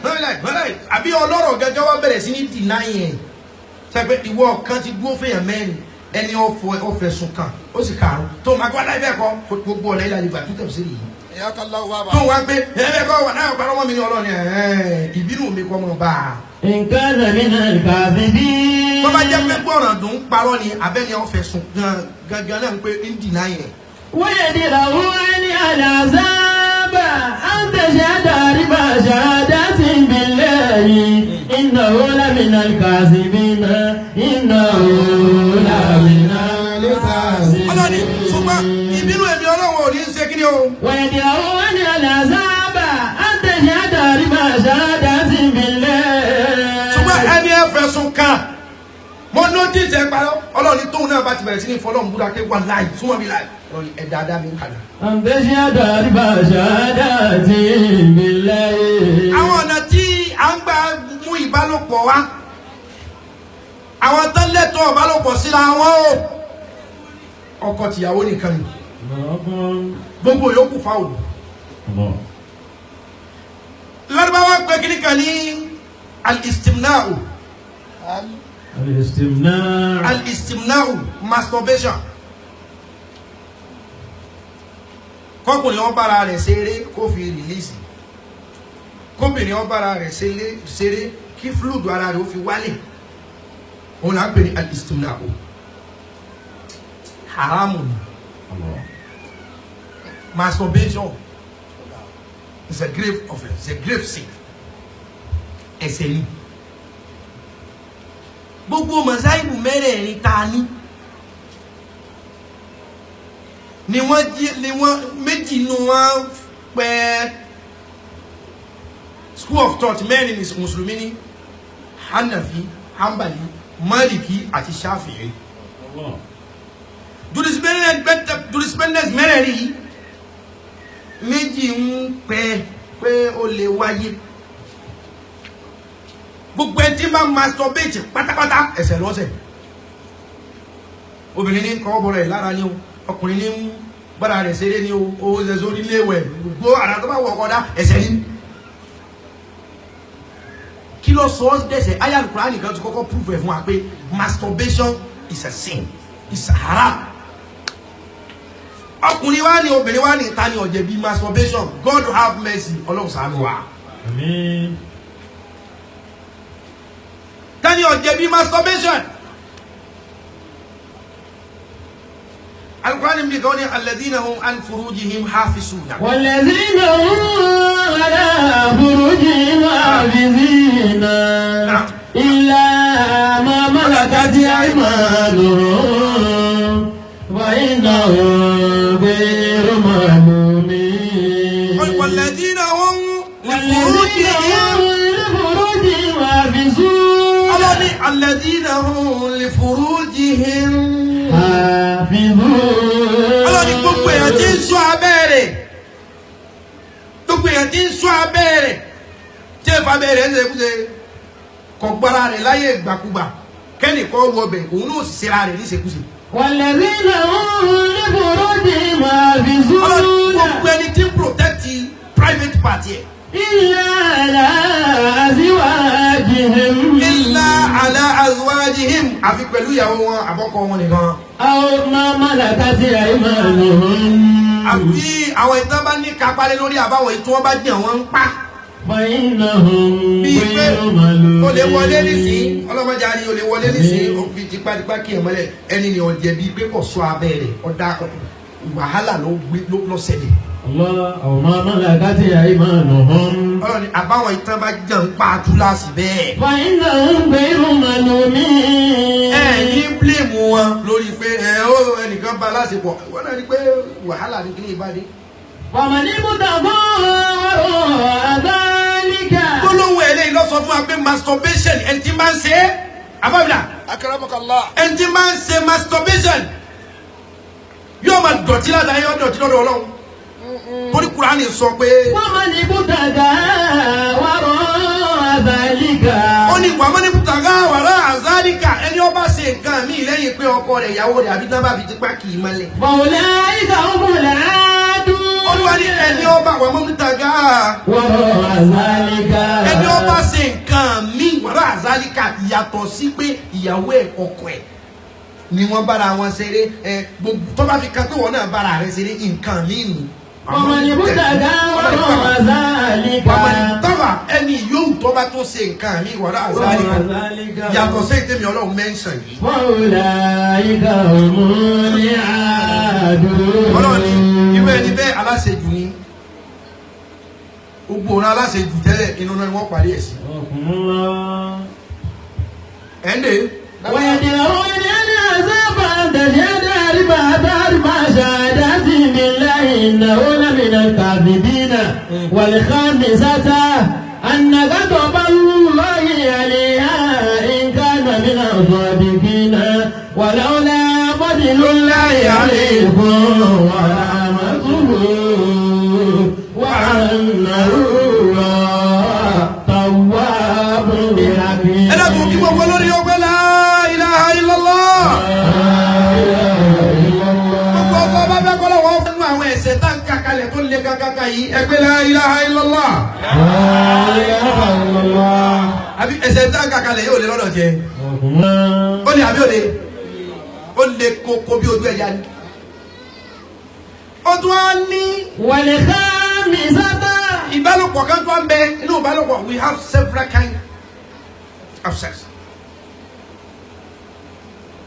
àbí ọlọ́rọ̀ gẹ́gẹ́ wá bẹ̀rẹ̀ sí ní dìnnáyìn ẹ̀ sẹ́pẹ́ ìwọ kan ti dúró fèèyàn mẹ́rin ẹni ọ̀fẹ́ sùn kan ó sì karùn tó máa gbọ́ láì bẹ́ẹ̀ kọ́ gbogbo ọ̀nà ilẹ̀ àdìgbà tó tẹ̀sí yìí tó wá gbé ẹ̀ẹ́dẹ́ kọ́ wà náà parọ́ mọ́ mi ní ọlọ́ni ìbínú mi kọ́ mọ́ bá a. إن كان من الكاذبين. tó bá jẹ́ pé gbọ́ràn dùn parọ́ ni abẹ́ni ọ̀fẹ́ sùn gangan náà ń pé ń dìnnáyìn ẹ̀. ويدره عن العذاب أن تشهد أربع شهادات بالله إنه لمن الكاذبين إنه لمن الكاذبين. ọlọ́ni ṣùgbọ́n ìbínú ẹ̀mí ọlọ́run ò ní í ṣe kí ni o. ويدره عن العذاب أن تشهد أربع شهادات بالله. ṣùgbọ́n ẹni ẹ fẹ̀sùn kàn mo notice ẹ parọ́ ọlọ́ni tóun náà bá ti bẹ̀rẹ̀ sí ní fọlọ́run búra pé wà láì súnmọ́ mi láì ẹ dáadáa mi kàdà. أن تشهد أربع شهادات بالله. àwọn ọ̀nà tí à ń gbà mú ìbálòpọ̀ wá àwọn tó lẹ́tọ̀ọ́ ìbálòpọ̀ síra wọn o ọkọ tìyàwó nìkan ni gbogbo yòókù fáwọn. lárúbáwá pé kíní kan ní al-istimna'u al-istimna'u masturbation kọkùnrin wọn bára rẹ̀ ṣeré kó fi rìlíìsì kóbìnrin wọn bára rẹ̀ ṣeré kí fluid ara rẹ̀ ó fi wálẹ̀ òun là ń pè ní al-istimna'u haramu ni masturbation is a grave offense, it's a grave sin ẹ̀ṣẹ̀ ni gbogbo mọ̀sáìbù mẹ́rẹ̀ẹ̀rin ta ni wọ́n méjì nínú wọn pẹ́ school of thought mẹ́rin ní mùsùlùmí ní Hanafi, Hanbali, Maliki àti Shafi'i. jurisprudence mẹ́rẹ̀ẹ̀rin yìí méjì ń pẹ́ pé ó lè wáyé gbogbo ẹ tí máa masturbate pátápátá ẹ̀ṣẹ̀ lọ́sẹ̀ obìnrin ní kọ́ bọ̀rọ̀ ẹ̀ lára ní o ọkùnrin ní bára rẹ̀ ṣeré ní o owó ṣẹṣẹ orílẹ̀-èwẹ̀ gbogbo àrà tó bá wọ ọkọ̀ dá ẹ̀ṣẹ̀ ní. kí ló sọ ọ́ dẹ̀ṣẹ̀ ayé Al-Qur'ani kan ti kọ́kọ́ prove ẹ̀ fún wa pé masturbation is a sin, is haram. ọkùnrin wa ni obìnrin wa ni ta ni ó jẹ̀bi masturbation. God have mercy, Ọlọ́run ṣàánú wa. Àmín. ta ni ó jẹ̀bi masturbation. Al-Qur'an mi kọ́ ni alladhina hum an furujihim hafizuna. والذين هم على فروجهم حافظين إلا ما ملكت أيمانهم وإنهم غير ملومين. والذين هم لفروجهم حافظون. الذين هم لفروجهم حافظون. Ọlọ́ni gbogbo èèyàn tí ń ṣọ́ abẹ́rẹ́ gbogbo èèyàn tí ń ṣọ́ abẹ́rẹ́ tí èèfà abẹ́rẹ́ ń ṣe kò gbára rẹ̀ láyé ìgbàkúgbà kẹ́nìkan wọ bẹ̀ òun náà sì ṣera rẹ̀ níṣekúṣe. والذين هم لفروجهم حافظون gbogbo ẹni tí protect private party ẹ̀. إلا على أزواجهم illa ala azwajihim àfi pẹ̀lú ìyàwó wọn àbọ́kọ wọn nìkan. أو ما ملكت أيمانهم àbí àwọn ìtàn bá ní kápálẹ́ lórí àbáwọn ètò wọn bá jẹ́ wọn ń pa. فإنهم bíi pé غير o lè wọlé nísìnyí ọlọ́mọdé àrí o lè wọlé nísìnyí o fi tipátipá kí ẹ̀ mọ́lẹ̀ ẹni ni ọ̀jẹ̀ bíi pé kò sọ abẹ́ rẹ̀ ọ̀dà wàhálà ló ṣẹlẹ̀. الله أو ما ملكت أيمانهم ọlọ́ni àbáwọn ìtàn bá jẹ́ ń pa túláàsì bẹ́ẹ̀. فإنهم غير ملومين ẹ ní bílẹ̀mù wọn lórí pé ẹnìkan bá láṣepọ̀ wọ́n náà rí pé wàhálà ní kíní ìbádé. ومن ابتغى وراء ذلك gbólóhùn eléyìí lọ sọ fún wa pé masturbation ẹni tí máa ń ṣe é àbábìlà Akramakallah. ẹni tí máa ń ṣe masturbation yóò máa dọ̀tí ládàá yóò dọ̀tí lọ́dọ̀ Ọlọ́run torí Kùránì sọ pé ومن ابتغى وراء ذلك ó ní wàá mọ́ni bùtàgá wàrà àzálíkà ẹni ó bá ṣe nǹkan míì lẹ́yìn pé ọkọ rẹ̀ ìyàwó rẹ̀ àbí dábàá fi tipá kì í mọ́lẹ̀. فأولئك هم العادون Olúwa ní ẹni ó bá wàá mọ́ni bùtàgá وراء ذلك ẹni ó bá ṣe nǹkan míì wàrà àzálíkà yàtọ̀ sí pé ìyàwó ẹ̀ ọkọ ẹ̀ ni wọ́n bára wọn ṣeré gbogbo tó bá fi kan pé wọ́n náà bára rẹ̀ ṣeré nǹkan míì nù. ومن ابتغى وراء ذلك tọ́ba ẹni yóò tó bá tó ṣe nǹkan míì wàrà àzálíkà yàtọ̀ sí ìtẹ̀mí Ọlọ́run mẹ́ńsàn yìí. فأولئك هم العادون Ọlọ́run ní irú ẹni bẹ́ẹ̀ aláṣejù ni gbogbo ọ̀rọ̀ aláṣejù tẹ́lẹ̀ inú náà ni wọ́n parí ẹ̀ sí. ẹ̀ndé ويدعون إلى عذاب أن تشهد أربع شهادات بالله إنه لمن الكاذبين والخامسة أن غضب الله عليها إن كان من الصادقين ولولا فضل الله عليكم ورحمته وأنه تواب حكيم. ẹ dàgbọ́ kí gbogbo lórí ọgbẹ́ la ilaha illallah. gbogbo ọkọ bá bẹ́ kọ́ lọ́wọ́ fún àwọn ẹ̀ṣẹ̀ tá ń kakalẹ̀ tó lé kakaka yìí ẹgbẹ́ la ilaha illallah. àbí ẹ̀ṣẹ̀ tá ń kakalẹ̀ yóò lé lọ́dọ̀ jẹ. ó lè àbí ó lè kókó bí ojú ẹ̀yà ni. ó tún á ní والخامسة ìbálòpọ̀ kan tó ń bẹ inú ìbálòpọ̀ we have several kinds of sex.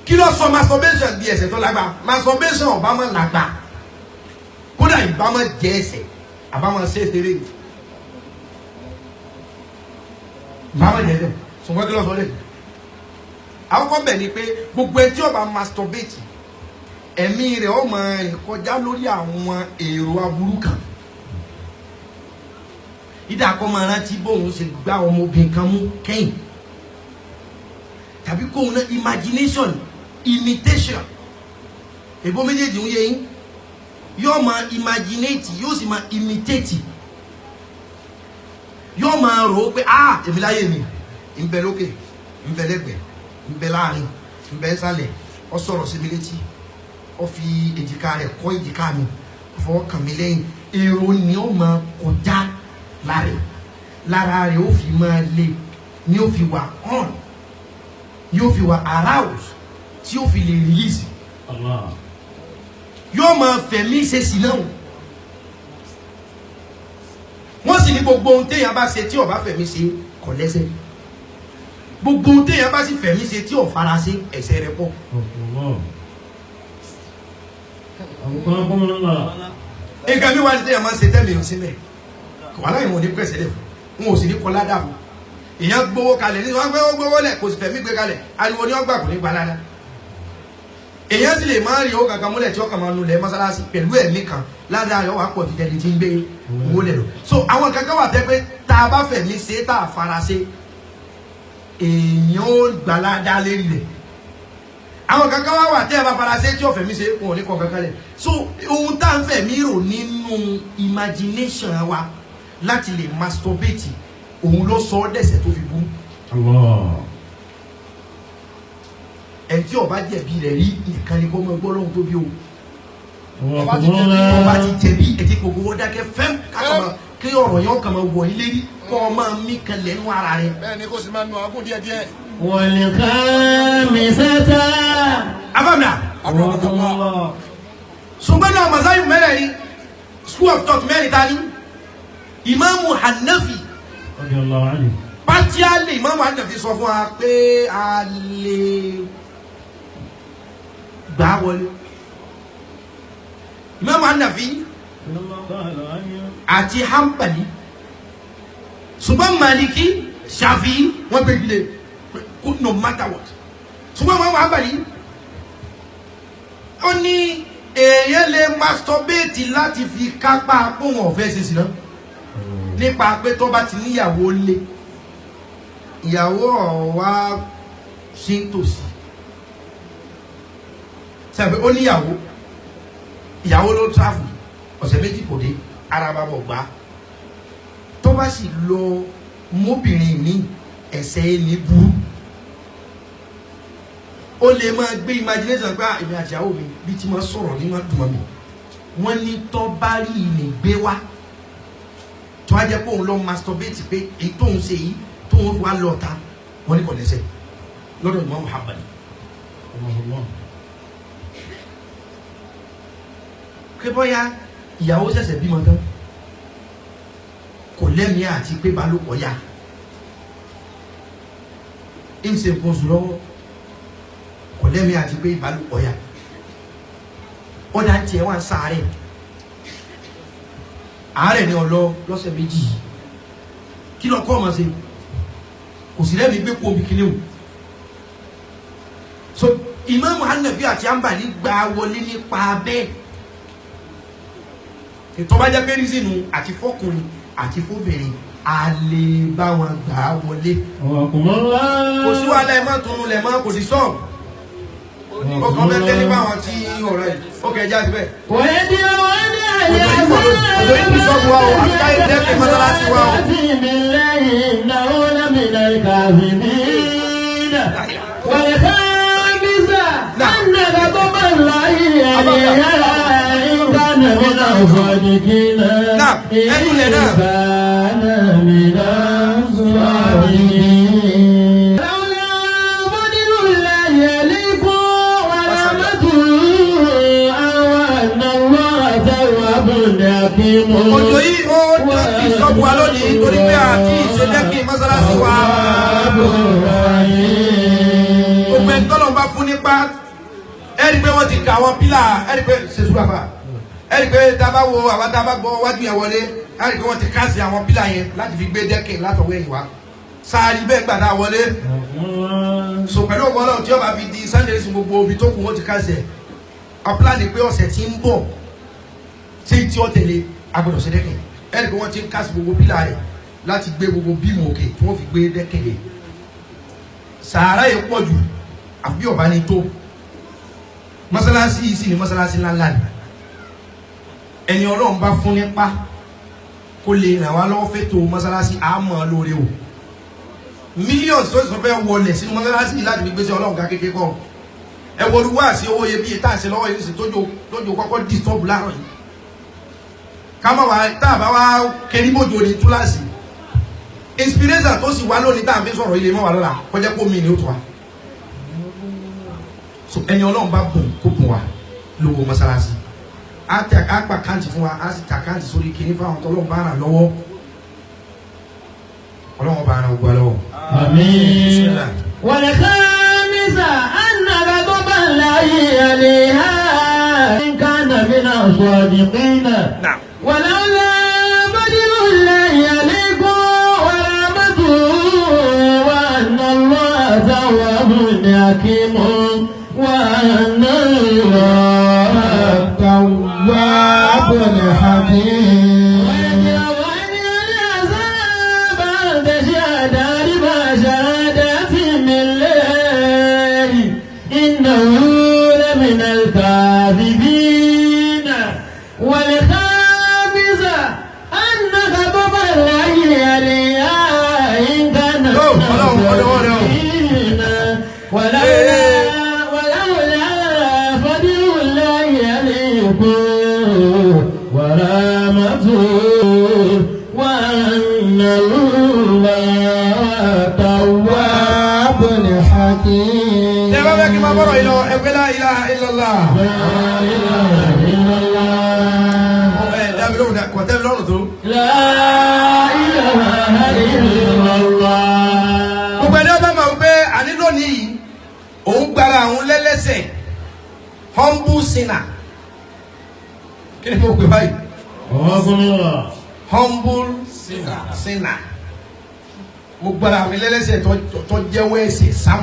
kí ló sọ masturbation di ẹ̀ṣẹ̀ tó lágbá masturbation ọba máa lágbá kódà ìbá máa jẹ ẹ̀ṣẹ̀ àbá máa ṣe é ṣeré yìí ìbá máa jẹ ẹ̀ṣẹ̀ ṣùgbọ́n kí ló sọ lẹ́yìn. àkọ́kọ́ bẹ̀ ni pé gbogbo ẹni tí ó bá masturbate ẹ̀mí rẹ̀ ó máa rìn kọjá lórí àwọn èrò aburú kan ìdá kọ́ máa rántí bóun ṣe gbá ọmọbìnrin kan mú kẹ́yìn tàbí kóun náà imagination imitation èbó méjèèjì ń yé yín yóò máa imaginate yóò sì máa imitate yóò máa rò ó pé èmi láyé mi ń bẹ lókè ń bẹ lẹ́gbẹ̀ẹ́ ń bẹ láàrin ń bẹ nsàlẹ̀ ó sọ̀rọ̀ sí mi létí ó fi èjìká rẹ̀ kọ́ èjìká mi ó fọwọ́ kàn mí lẹ́yìn èrò ni ó máa kọjá lára rẹ̀ ó fi máa le ni ó fi wà on yóò fi wà arouse tí ó fi lè release yóò máa fẹ̀mí ṣe sí náà wọ́n sì ní gbogbo ohun téèyàn bá ṣe tí ó bá fẹ̀mí ṣe kò lẹ́sẹ̀ gbogbo ohun téèyàn bá sì fẹ̀mí ṣe tí ó fara ṣe ẹ̀ṣẹ̀ rẹ̀ pọ̀. nǹkan mi wá ní téèyàn máa ń ṣe tẹ́lẹ̀ yóò sí mẹ́ẹ̀ wàhálà ìwọ̀n ní pẹ̀sẹ̀ lẹ̀ wọn ò sì ní kọ́ ládàá fún èèyàn gbowó kalẹ̀ ní wọ́n gbowó lẹ̀ kò sì fẹ̀mí gbé kalẹ̀ ariwo ní ọgbà kò ní gba ládàá èèyàn sì lè máa rí owó kankan múlẹ̀ tí ọkàn máa nulẹ̀ mọ́sálásí pẹ̀lú ẹ̀mí kan ládàá yọ wá pọ̀ ju tẹni tí ń gbé owó lẹ̀ lọ so àwọn kankan wà tẹ́ pé tá a bá fẹ̀mí ṣe tá a fara ṣe èèyàn ó gbà ládàá lérí rẹ̀ àwọn kankan wà tẹ́ ẹ bá fara ṣe tí ó fẹ̀mí ṣe wọn ò ní kọ́ kankan lẹ̀ so ohun tá à ń fẹ̀mí rò nínú imagination wa láti lè masturbate òun ló sọ ọ́ dẹ̀ṣẹ̀ tó fi bú. ẹ̀ tí ọba jẹ̀bi rẹ̀ rí nìkan ni kó mọ gbọ́ lọ́hùn tó bí o. الله ọba ti jẹ̀bi ẹ̀ tí gbogbo wọn dákẹ́ fẹ́m kákàmọ́ kí ọ̀rọ̀ yẹn kàn máa wọ̀ yín lérí kọ́ ọ máa mí kan lẹ́nu ara rẹ̀. bẹ́ẹ̀ ni kò sì máa nu agún díẹ̀díẹ̀. والخامسة abamina الله ṣùgbọ́n náà masáyì mẹ́rẹ̀ ni school of thought mẹ́rin ta ni Ìmáàmù Hanafi رضي الله عنه pàtíálì Ìmáàmù Hanafi sọ fún wa pé a lè gbà wọlé. Ìmáàmù Hanafi رضي الله تعالى عنه àti Hanbali ṣùgbọ́n Maliki Shafi wọ́n gbé gbilé no matter what ṣùgbọ́n Ìmáàmù Hanbali ó ní èèyàn lè masturbate láti fi kápá pòun ọ̀fẹ́ ṣe sí náà nípa pé tó bá ti níyàwó lé ìyàwó ọ̀wá ṣe ń tòsí sẹ́pẹ̀ ó níyàwó ìyàwó ló travel ọ̀sẹ̀ méjì kò dé ara bá bọ̀ gbá tó bá sì lọ mọ́bìnrin mi ẹ̀sẹ̀ ní burú ó lè máa gbé imagination pé èmi àti ìyàwó mi bí tí mo sọ̀rọ̀ ní wọ́n dùn mọ́ mi wọ́n ní tó bá rí ilé gbé wá tó a jẹ́ pé òun lọ masturbate pé èyí tóun ṣe yìí tóun wá lọ ta wọ́n ní kò lẹ́sẹ̀ lọ́dọ̀ Imam Muhammad pé bóyá ìyàwó ṣẹ̀ṣẹ̀ bímọ tán kò lẹ́mìí àti pé balùpọ̀ yá ń ṣe nǹkan oṣù lọ́wọ́ kò lẹ́mìí àti pé balùpọ̀ yá ọ̀dà tiẹ̀ wà ń sáré àárẹ̀ ni ọlọ lọ́sẹ̀ méjì kí lọ kọ́ ọmọ sí kò sí lẹ́mìí gbé kó omi kíní o so Imam Hanafi àti Hanbali gba wọlé nípa bẹ́ẹ̀ ìtọ́bájá pé rí sínú àti fọ́kùnrin àti fóbìnrin a lè bá wọn gbà wọlé kò sí wàhálà ẹ̀ má tunu lẹ̀ mọ́ kò sí sọ́ọ̀bù ọkàn bẹ́ẹ̀ tẹ́lẹ̀ bá wọn tí ọ̀rọ̀ ẹ̀ ó kẹ́ ẹja síbẹ̀. ويدي وأنا على ọ̀dọ̀ yìí sọ́ọ̀bù wa o àbíká yìí tẹ́lẹ̀ mọ́sálásí wa o. بالله إنه لمن الكاذبين والخامسة أن غضب الله عليها إن كان من الصادقين إن كان من الصادقين لولا فضل الله عليكم ورحمته أو أن الله تواب حكيم ọjọ́ yìí ó tẹ́lẹ̀ sọ́ọ̀bù wa lónìí torí pé àti ìṣẹ́lẹ̀kì mọ́sálásí wa. gbogbo ẹ̀ tọ́lọ̀ bá fún nípa ẹ̀rí pé wọ́n ti kà àwọn pílà ẹ̀rí pé ṣèṣù bàbà ẹ̀rí pé tábà wo àwọn tábà gbọ́ wájú yẹn wọlé ẹ̀rí pé wọ́n ti kásì àwọn pílà yẹn láti fi gbé dẹ́kìn látọ̀wọ́ ẹ̀yìn wa sáárì bẹ́ẹ̀ gbàdá wọlé so pẹ̀lú ọgbọ́n náà tí ó bá fi di Sunday sí gbogbo omi tó kù wọ́n ti kásì ẹ̀ ọ̀pọ̀lá ni pé ọ̀sẹ̀ tí ń bọ̀ tí tí ó tẹ̀lé agbọ́dọ̀ ṣe dẹ́kìn ẹ̀rí pé wọ́n ti kásì gbogbo pílà rẹ̀ láti gbé gbogbo bímọ òkè tí wọ́n fi gbé dẹ́kìn yẹn sàárà yẹn pọ̀ jù àbí ọ̀bá ni tó mọ́sálásí yìí sì ni mọ́sálásí ńláńlá ni ẹni Ọlọ́run bá fún nípa kó lè ràn wá lọ́wọ́ fẹ́tò mọ́sálásí àmọ́ lóore o mílíọ̀nù tó sọ fẹ́ wọlé sínú mọ́sálásí yìí láti fi gbèsè Ọlọ́run ká kékeré kọ́ ẹ wọlé wá sí owó iyebíye tá à ń ṣe lọ́wọ́ yìí sì tójú kọ́kọ́ disturb láàárọ̀ yìí ká má wá tá a bá wá kẹrí bójú ní túláàsì inspiration tó sì wá lónìí tá à ń fi sọ̀rọ̀ ilé mọ́ wà lọ́la kọjá kó mi ni ó tó wa so ẹni Ọlọ́run bá bùn kó bùn wa lówó mọ́sálásí á pa káǹtì fún wa á sì ta káǹtì sórí kìíní fáwọn tó Ọlọ́run bá ràn lọ́wọ́ Ọlọ́run bá ràn gbogbo lọ́wọ́. آمين والخامسة أن غضب الله عليها إن كان من الصادقين نعم ولولا فضل الله عليكم ورحمته وأن الله تواب حكيم وأن الله تواب حكيم وأن العذاب تشهد لما شهدت من الله إنه لمن الكاذبين والخامسة أن غضب الله عليها إن كان من الصادقين ولولا عليكم ورحمته وأن الله تواب حكيم. Tẹ́ bá fẹ́ kí n máa bọ̀rọ̀ yìí lọ ẹgbẹ́ la ilaha illallah. لا إله إلا الله. Dábìlì òun kò tẹ́ mi lọ́rùn tó. لا إله إلا الله. Gbogbo ẹni ọba máa ń gbé àní lónìí yìí òun gbára àwọn lẹ́lẹ́sẹ̀ humble sinner. Kí ni mo gbé báyìí? Humble sinner. Mo gbára àwọn lẹ́lẹ́sẹ̀ tó jẹ́wọ́ ẹ̀ṣẹ̀ sam.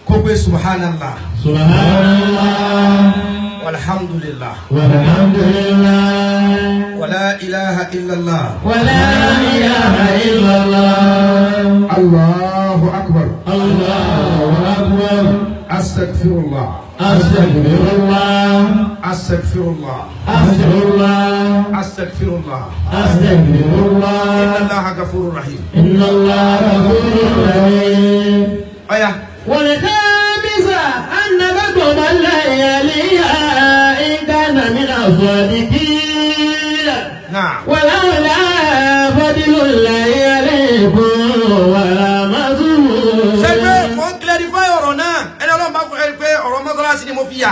Kó gbé subhanallah. Subhanallah. Walhamdulillah. Walhamdulillah. Wala ilaha illallah. ولا إله إلا الله. Allahu akbar. الله أكبر. Astaghfirullah. أستغفر الله. Astaghfirullah. أستغفر الله. Astaghfirullah. أستغفر الله. Inna Allaha ghafurur rahim. إن الله غفور رحيم. Aya. والخامسة أن بكم اللياليها إن كان من الصادقين. Na'am. ولولا فضل الله عليكم ورحمته. Ṣé pé mo ń clarify ọ̀rọ̀ náà? Ẹni Ọlọ́run bá fún ẹ pé ọ̀rọ̀ mọ́sálásí ni mo fi yà.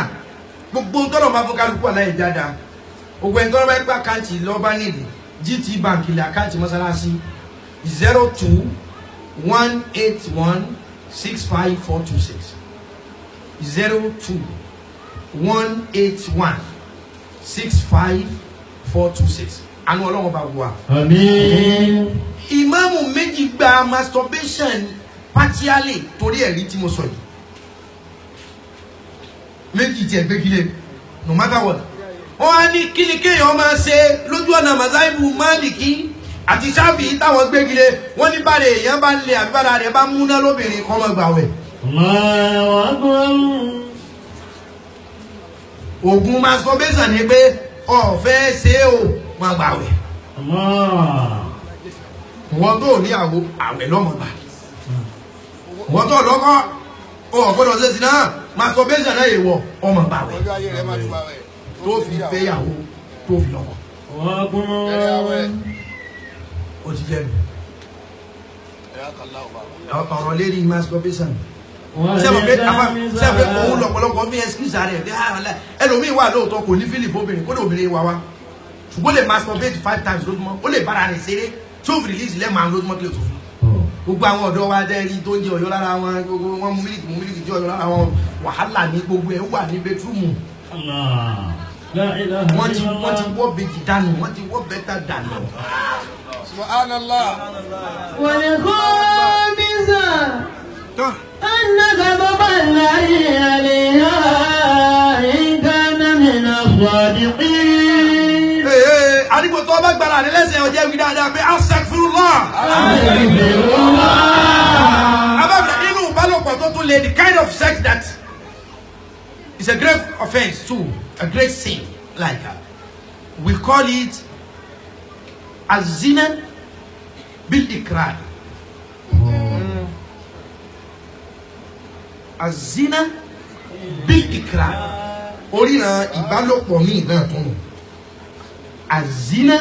Gbogbo ń tọ́lọ̀ máa fún kálukú aláì dáadáa. Gbogbo ẹni tọ́lọ̀ bá gbé àkáǹtì lọ́ba nídìí. GT Bank ilẹ̀ àkáǹtì mọ́sálásí 02-181-65426. 02-181-65426. Àánú Ọlọ́run bá wà. Àmín. Ìmáàmù méjì gba masturbation partially torí ẹ̀rí tí mo sọ yìí. Méjì tiẹ̀ gbégilé no matter what. Wọ́n á ní kí ni kéèyàn máa ṣe lójú ọ̀nà Mazaibu Maliki àti Ṣáfì táwọn gbégilé. Wọ́n ní bára èèyàn bá lè àbí bára rẹ̀ bá múná lóbìnrin kọ́ mọ́ gbà wẹ̀. Allahu Akbar. Ògùn masturbation ni pé ọ̀fẹ́ ṣe é o máa gbà wẹ̀. Wọ́n tó ní àwẹ̀ lọ́mọ gbà. Wọ́n tó lọ́kọ́ ọ̀gbọ́dọ̀ ṣe sí náà masturbation náà èèwọ̀ ọmọ gbà wẹ̀. Ọjọ́ ayé rẹ̀ máa ti bá wẹ̀. Tó fi fẹ́yàwó tó fi lọ́kọ. Ó ti jẹ́ mi. Ọ̀rọ̀ lérí masturbation. Sẹ́wọ̀n pé òun lọ̀pọ̀lọpọ̀ bí excuse rẹ̀ ẹlòmíì wà lóòótọ́ kò ní fílì fóbìnrin kó lè obìnrin wa wá. Ṣùgbọ́n lè masturbate 5 times lójúmọ́ ó lè bára rẹ̀ ṣeré tí ó fi release lẹ́ẹ̀mọ́ lójúmọ́ kí lè tó fi. Gbogbo àwọn ọ̀dọ́ wa dẹ́rí tó ń jẹ ọ̀yọ́ lára wọn gbogbo wọn mú mílíkì jẹ́ ọ̀yọ́ lára wọn wàhálà ní gbogbo ẹ̀ wà ní bedroom. Wọ́n ti wọ́ bèjì dànù wọ́n ti wọ́ bẹ́tà dànù. Subhanallah. والخامسة أن غضب الله عليها إن كان من الصادقين. Àdìgbò tó bá gbára rẹ̀ lẹ́sẹ̀ ọjọ́ ìwé dáadáa pé astaghfirullah. Abáfẹ́ inú ìbálòpọ̀ tó tún lè the kind of sex that is a grave offence too, a great sin like that. We call it az-zina bil-ikrar. Az-zina bil-ikrar. Oríran ìbálòpọ̀ míì náà tún nù. Az-zina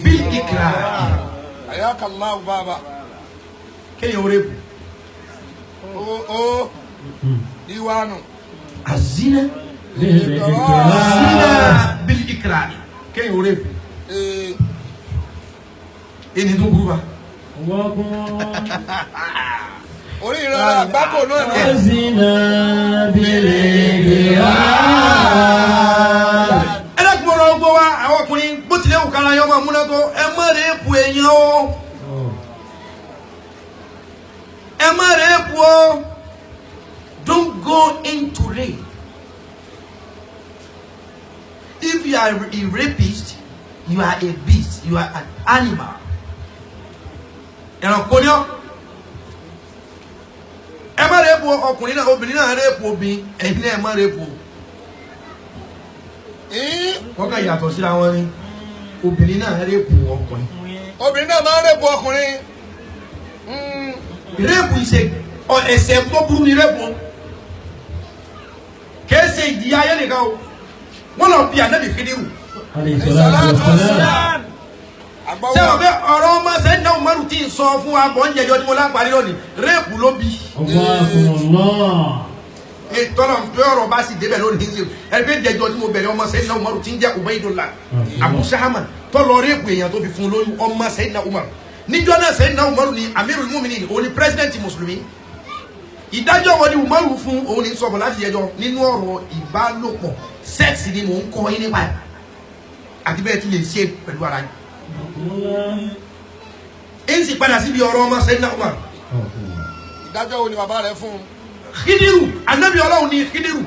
bil-ikrar. Ayakallahu baba. Kéèyàn ó rẹ́pù. Ó Diwanu. Az-zina bil-ikrar. Kéèyàn ó rẹ́pù. Ẹni tó burú wa. Orí ìrora àgbákò náà ni. الزنا بالإكراه. Ẹ dákun ọ̀rọ̀ gbogbo wa àwọn ọkùnrin bó tilẹ̀ wù kára yọ máa múná tó ẹ má rẹ́pù èèyàn o. Ẹ má rẹ́pù o. Don't go into rape. If you are a rapist, you are a beast, you are an animal. Ẹranko ni ọ́. Ẹ má rẹ́pù ọkùnrin náà obìnrin náà rẹ́pù obìnrin ẹ̀yin náà ẹ má rẹ́pù. Wọ́n kàn yàtọ̀ síra wọn ni obìnrin náà rẹ́pù ọkùnrin. Obìnrin náà máa ń rẹ́pù ọkùnrin. Rẹ́pù ìṣe ẹ̀ṣẹ̀ tó burú ni rẹ́pù. Kèése jìyà ayé nìkan o wọ́n lọ bí ànábì Khidiru. sẹ́wọ̀n pé ọ̀rọ̀ ọmọ Sayyidina Umaru tí ń sọ fún wa bọ̀ ń jẹjọ́ tí mo lágbàrí lónìí réèpù ló bí. tọ́lọ̀ pé ọ̀rọ̀ bá sì débẹ̀ lónìí ní ẹgbẹ́ jẹjọ́ tí mo bẹ̀rẹ̀ ọmọ Sayyidina Umaru tí ń jẹ́ Ubaydullah Abu Shahama tọ́lọ̀ réèpù èèyàn tó fi fún lóyún ọmọ Sayyidina Umaru níjọ́ náà Sayyidina Umaru ni Amirul Mu'minin òun ni pírẹsidẹ́ntì mùsùlùmí ìdájọ́ wọn ni Umaru fún òun ní sọ̀bọ̀ láti yẹjọ́ nínú ọ̀rọ̀ ìbálòpọ̀ sẹ́ẹ̀sì ni mò ń kọ́ yín nípa ẹ̀ àti bẹ́ẹ̀ tí lè ṣe pẹ̀lú ara yín. èyí sì padà síbi ọ̀rọ̀ ọmọ Sayyidina Umar. ìdájọ́ wo ni bàbá rẹ̀ fún un. Khidiru anabi Ọlọ́run ni Khidiru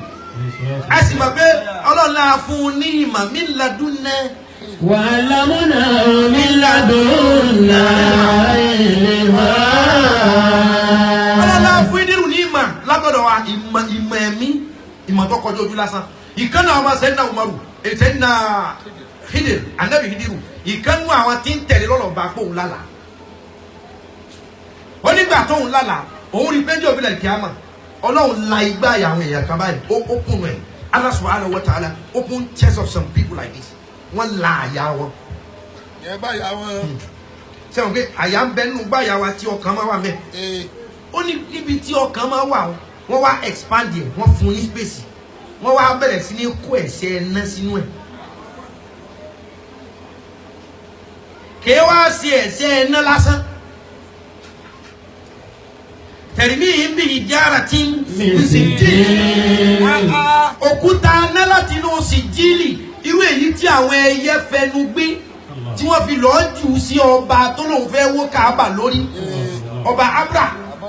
a sì mọ̀ pé Ọlọ́run náà fún un ní ìmọ̀ min ladunna. wa allamna min ladunna ilma. Ọlọ́run náà fún Khidiru ní ìmọ̀ lágbọ́dọ̀ wa ìmọ̀ ẹ̀mí ìmọ̀ tó kọjú ojú lásán. ìkànnì àwọn Sayyidina Umaru Sayyidina Khidir anabi Khidiru ìkànnì àwọn tí ń tẹ̀lé lọ́lọ́ bá pòun lálà onígbà tóun lálà òun rí péjọ òbí lẹ́yìn kíámà Ọlọ́run la igbá àwọn èèyàn kan báyìí ó kún ẹ̀ Allah subhanahu wa ta'ala open chest of some people like this wọ́n la àyà wọn. yẹn báyà wọn. sẹ́wọ̀n pé àyà ń bẹ nínú gbáyà wa tí ọkàn máa wà mẹ́ ó ní níbi tí ọkàn máa wà wọ́n wá expand yẹn wọ́n fún ní space wọ́n wá bẹ̀rẹ̀ sí ní kó ẹ̀ṣẹ̀ ẹ̀ná sínú ẹ̀. kì í wá sí ẹ̀ṣẹ̀ ẹ̀ná lásán. tẹ̀rìmí yìí ń bí ìjára tí ń sì jíìlì. òkúta aná láti inú sì jíìlì irú èyí tí àwọn ẹyẹ fẹnu gbé tí wọ́n fi lọ́ọ́ jù sí ọba tó lóun fẹ́ wó Káàbà lórí ọba Abra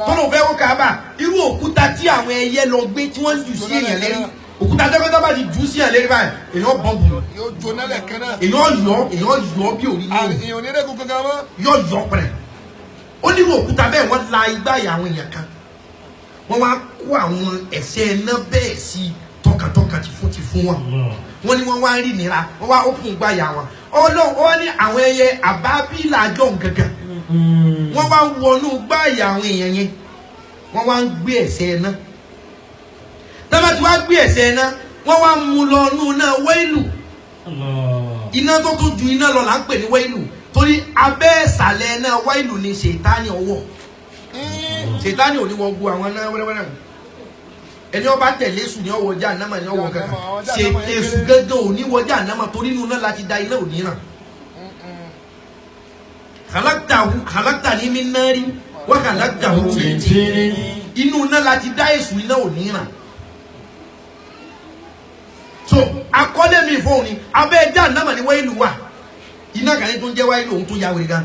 tó lóun fẹ́ wó Káàbà irú òkúta tí àwọn ẹyẹ lọ gbé tí wọ́n jù sí èèyàn lérí òkúta tẹ́gbẹ́tọ́ bá ti jù sí èèyàn lérí báyìí èèyàn bọ́ǹbù yóò jóná lẹ́ẹ̀kan náà. èèyàn yọ bí òrí ní èèyàn ò ní rẹ́gùn kankan mọ́. yọ yọ pẹ̀rẹ̀ ó ní òkúta bẹ́ẹ̀ wọ́n la igbá àwọn èèyàn kan wọ́n wá kó àwọn ẹ̀ṣẹ̀ iná bẹ́ẹ̀ sí tọkàntọkàn ti fún wọn wọ́n ní wọ́n wá rí nira wọ́n wá ó fún gbáyà wọn Ọlọ́run ní àwọn ẹyẹ àbábílà àjọ gẹ́gẹ́ wọ́n wá wọnú gbáyà àwọn èèyàn yẹn wọ́n wá ń gbé ẹ̀ṣẹ̀ iná tọ́ba tí wọ́n gbé ẹ̀ṣẹ̀ iná wọ́n wá mú lọ nú náà wẹ́ẹ̀lù iná tó tún ju iná lọ là ń pè ní wẹ́ẹ̀lù torí abẹ́ ìsàlẹ̀ náà wẹ́ẹ̀lù ni ṣètánì ọwọ́ ṣètánì ò ní wọ́n gu àwọn náà wẹ́rẹ́wẹ́rẹ́ ẹni ọba tẹ̀lé sùn ní ọwọ́ ọjà ànámà ní ọwọ́ kankan èsù gẹ́gẹ́ ò ní wọjà ànámà torí inú náà láti da iná ò ní ràn kàlákítà ní mi náà rí wọ́n kàlákítà ò ní inú náà láti dá èsù iná ò ní ràn so akọ́lé mi fóun ni abẹ́ ẹja ànámà ní wáìlú wà iná kan ní tó ń jẹ́ wáìlú òun tó yá wẹ̀rẹ̀ gan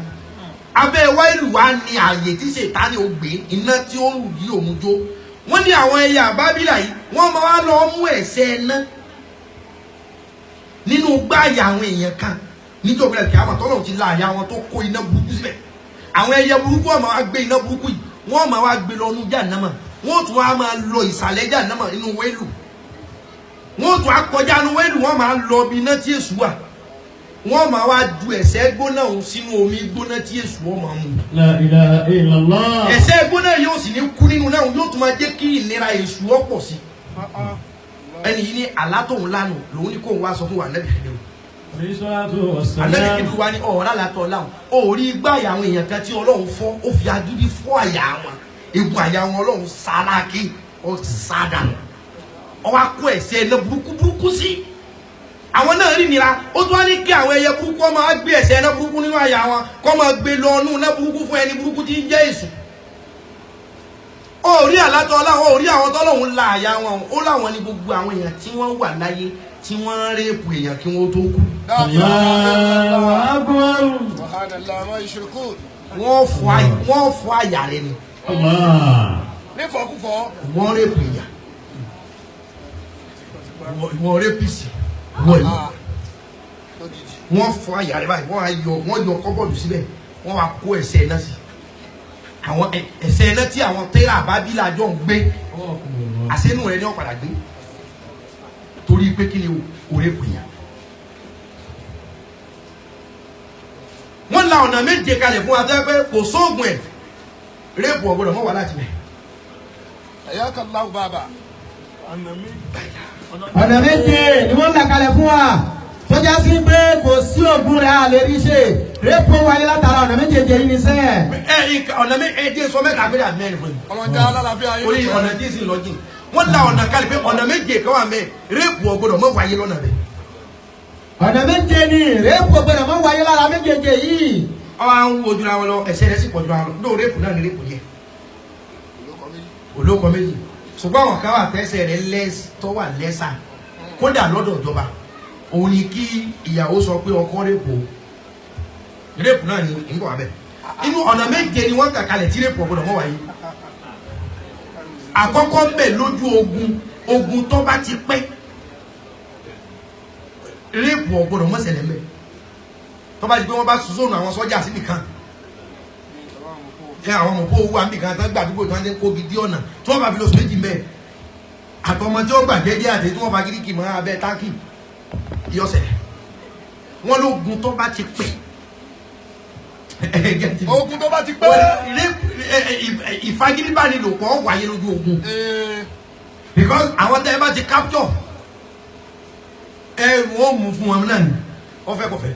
abẹ́ wáìlú wa ni ààyè tí ṣètánì ó gbé iná tí ó rù yí òun jó wọ́n ní àwọn ẹyẹ àbábílà yìí wọ́n máa wá lọ mú ẹ̀ṣẹ̀ ẹná nínú gbáàyà àwọn èèyàn kan níjọba ẹ̀kẹ́ àwọn tọ́lọ̀ ti la àyà wọn tó kó iná burúkú síbẹ̀ àwọn ẹyẹ burúkú wọ́n máa wá gbé iná burúkú yìí wọ́n máa wá gbé lọ nú Jahannama wọ́n tún wá máa lọ ìsàlẹ̀ Jahannama nínú wẹ́lù wọ́n tún á kọjá nínú wẹ́lù wọ́n máa lọ bí iná tí èṣù wà wọ́n máa wá ju ẹ̀ṣẹ̀ gbóná òun sínú omi gbóná tí èṣù wọ́n máa mú. La ilaha illallah. ẹ̀ṣẹ̀ gbóná yóò sì ní kú nínú náà yóò tún máa jẹ́ kí ìnira èṣù ọ̀pọ̀ sí. ẹni yìí ní alátòun lánàá lòun ní kó wá sọ fún wa Ànábì Khidiru. Ànábì Khidiru wa ní ọ̀rọ̀ alátọ̀ láwọn òórí gbáyà àwọn èèyàn kan tí Ọlọ́run fọ́ ó fi agídí fọ́ àyà wọn egun àyà wọn Ọlọ́run sálákì ó sádà ọwọ́ akó ẹ̀ṣẹ̀ iná burúkú sí àwọn náà rí nira ó tún wá ní kí àwọn ẹyẹ burúkú ọmọ á gbé ẹ̀ṣẹ̀ iná burúkú nínú àyà wọn kọ́ máa gbé lọ ọnú iná burúkú fún ẹni burúkú tí ń jẹ́ èṣù ó rí àlátọ́ láwọn ó rí àwọn tọ́lọ́hún la àyà wọn ó láwọn ní gbogbo àwọn èèyàn tí wọ́n wà láyé tí wọ́n rẹ́ẹ̀pù èèyàn kí wọ́n tó kú. wọ́n fọ àyà rẹ ni wọ́n rẹ́ẹ̀pù èèyàn wọ́n rẹ́ẹ̀pìsì wọ́n fọ àyà rẹ báyìí wọ́n yọ kọ́bọ̀dù síbẹ̀ wọ́n wá kó ẹ̀ṣẹ̀ iná sí àwọn ẹ̀ṣẹ̀ iná tí àwọn tẹ́lẹ̀ àbábílà jọ ń gbé àṣẹnú rẹ ní ọ̀padà gbé torí pé kí ni òré pèyà wọ́n la ọ̀nà méje kalẹ̀ fún wa tẹ́ pé kò sóògùn ẹ̀ rẹ́pù ọ̀gbọ́dọ̀ mọ́ wà láti bẹ̀. ẹ̀yà kan láwù bàbà. ọ̀nà méje ni wọ́n là kalẹ̀ fún wa tọ́já sí pé kò sí ògùn rẹ̀ àlè rí ṣe rẹ́pọ̀ wáyé látara ọ̀nà méjèèjì yìí ní sẹ́ẹ̀. ọ̀nà méje sọ mẹ́ta pé àmẹ́rin fún mi. ọlọ́jà alálàáfíà yìí. orí ọ̀nà tí ì sì lọ́jìn wọ́n la ọ̀nà kalẹ̀ pé ọ̀nà méje kan wà mẹ́ rẹ́pù ọ̀gbọ́dọ̀ mọ́ wáyé lọ́nà rẹ̀. ọ̀nà méje ni rẹ́pù ọ̀gbọ́dọ̀ mọ́ wáyé lára méjèèjì yìí. ọ̀hún àwọn ojúra wọn lọ ẹ̀sẹ̀ rẹ̀ sì pọ̀ jura wọn lọ rẹ́pù náà ni rẹ́pù yẹ. olóko méjì ṣùgbọ́n àwọn kan wà tẹ́sẹ̀ rẹ̀ tó wà lẹ́sà kódà lọ́dọ̀ ìjọba òun ni kí ìyàwó sọ pé ọkọ rẹ́pù náà ni nǹkan abẹ inú ọ̀nà méje ni wọ́n kà kalẹ̀ tí rẹ́pù ọ̀gbọ́dọ̀ mọ́ wáyé. àkọ́kọ́ ń bẹ̀ lójú ogun tó bá ti pẹ́ rẹ́pù ọ̀gbọ́dọ̀ mọ́ ṣẹlẹ̀ mẹ́ tó bá ti pé wọ́n bá sọ́nù àwọn sọ́jà síbì kan ẹ àwọn ọmọ kó owó àmì kan tán gbàdúgbò tí wọ́n ti ń kó gidi ọ̀nà tí wọ́n bá fi lóṣù méjì mẹ́ àtọmọ tí ó gbà jẹ́jẹ́ àti tí wọ́n fa gíríkì mọ́ abẹ́ táǹkì yọ̀ọ̀sẹ̀ wọ́n lógun tó bá ti pẹ́ ogun tó bá ti pẹ́. ìfagídíbánilòpọ̀ wáyé lójú ogun because àwọn tẹ́ ẹ bá ti capture ẹ wọ́n mú fún wọn náà ni wọ́n fẹ́ kọfẹ́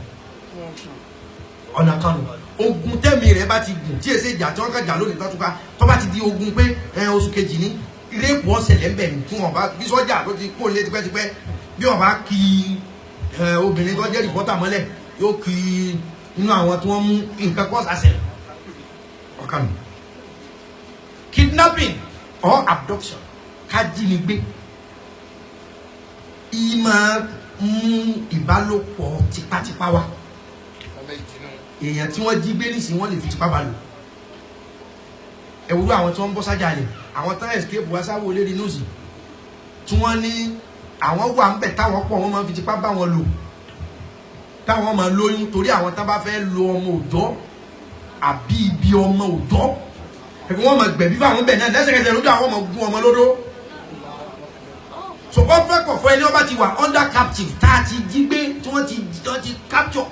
ọ̀nà kanu ogun tẹ́mi rẹ̀ bá ti gùn tí èsè ìjà tí wọ́n kàn jà lónìí tọ́túká tó bá ti di ogun pé oṣù kejì ní rẹ́pù ọ̀sẹ̀lẹ̀ ń bẹ̀ ní tí wọ́n bá bí sọ́jà tó ti kó lé tipẹ́tipẹ́ bí wọ́n bá kí obìnrin tó jẹ́ rìpọ́tà mọ́lẹ̀ yóò kí inú àwọn tí wọ́n mú nǹkan kọ́ sàṣẹ̀ ọ̀kan kidnapping or abduction kájínigbé ìmọ̀ ìbálòpọ̀ tipátipá wa èèyàn tí wọ́n jí gbé nísìnyí wọ́n lè fi tipá bá lò ẹ̀wúrú àwọn tí wọ́n ń bọ́ sájà lẹ̀ àwọn tán escape wá sáwọ́ olérí nùsì tí wọ́n ní àwọn wà ń bẹ̀ táwọn pọ̀ wọ́n máa fi tipá bá wọn lò táwọn máa lóyún torí àwọn tán bá fẹ́ lo ọmọ òòjọ́ àbí ibi ọmọ òòjọ́ ẹ̀fọ́ wọn máa gbẹ̀bí fáwọn bẹ̀ náà lẹ́sẹ̀kẹsẹ̀ lójú àwọn ọmọ gun ọmọ lódó so wọ́n fẹ́ kọ̀fọ́ ẹni ọba ti wà under captive tá a ti jí gbé tí wọ́n ti capture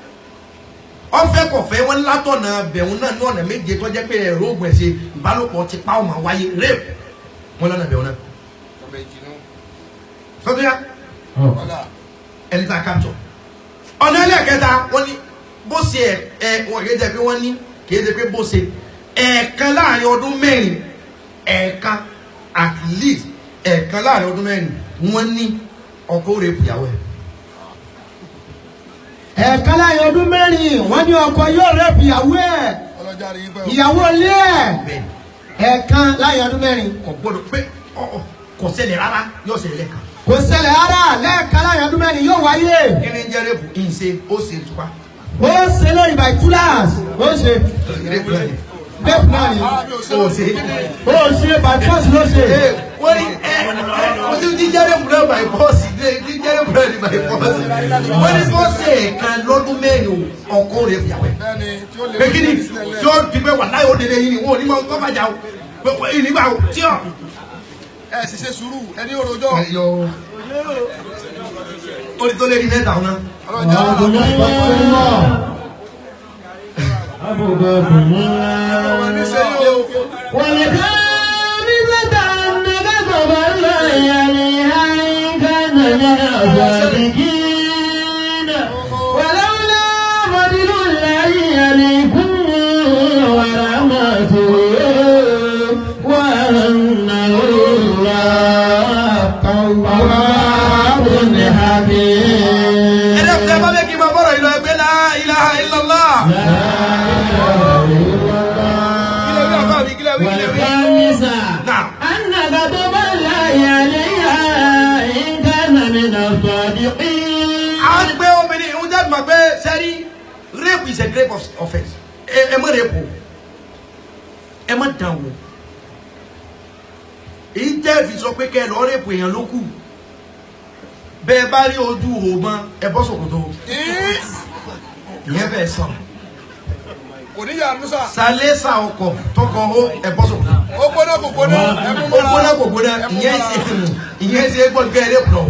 wọ́n fẹ́ kọ̀fẹ́ wọn látọ̀nà bẹ̀rù náà ní ọ̀nà méje tó jẹ́ pé ẹ̀rọ ògùn ẹ̀sẹ̀ ìbálòpọ̀ ti pa ọmọ wáyé rape wọn lọ́nà bẹ̀rù náà sọ́túnyá ẹni tá a capture ọ̀nà ẹlẹ́ẹ̀kẹta wọ́n ní bó ṣe wọ́n kìí jẹ́ pé wọ́n ní kìí jẹ́ pé bó ṣe ẹ̀ẹ̀kan láàrin ọdún mẹ́rin ẹ̀ẹ̀kan at least ẹ̀ẹ̀kan láàrin ọdún mẹ́rin wọ́n ní ọkọ rẹ̀ ìyàwó ẹ̀. ẹ̀ẹ̀kan láàrin ọdún mẹ́rin wọ́n ní ọkọ yóò rẹ̀ ìyàwó ẹ̀ ìyàwó ilé ẹ̀ ẹ̀ẹ̀kan láàrin ọdún mẹ́rin. kò gbọdọ̀ pé kò ṣẹlẹ̀ rárá yóò ṣẹlẹ̀ lẹ́ẹ̀kan. kò ṣẹlẹ̀ rárá lẹ́ẹ̀kan láàrin ọdún mẹ́rin yóò wáyé. kí ni jẹ́ rẹ́pù ìṣe ó ṣe tupa. ó ṣe lórí by tulas ó ṣe. rẹ́pù náà ni ó ṣe. ó ṣe by force ló ṣe. wọ́n ní kò sí jíjẹ́ rẹ́pù náà by force jíjẹ́ rẹ́pù náà ni by force. wọ́n ní kó ṣe ẹ̀ẹ̀kan lọ́dún mẹ́rin ọkọ rẹ̀ fìyàwó ẹ̀. pé kí ni tí ó ti pé wà láyé ó délé yìí ni wọ́n ò ní máa kọ́ fàjà o ìnígbà tí ó. ẹ sì ṣe sùúrù ẹni òròjọ́. ó ní tó lé ní mẹ́ta ọ̀nà. Rape is a grave offense. Ẹ má rape o. Ẹ má dán wò. Èyí jẹ́ fi sọ pé kẹ́ ẹ lọ rape èèyàn ló kù. Bẹ́ẹ̀ bá rí ojú òòmọ ẹ bọ́ sòkòtò. Ìyẹn fẹ́ sàn. Oníyà Musa. Sálẹ́sà ọkọ̀ tọkọ ó ẹ bọ́ sòkòtò. Ó gbóná kò gbóná. Ó gbóná kò gbóná. Ìyẹn ṣe gbọ́dọ̀ kẹ́ ẹ rape lọ.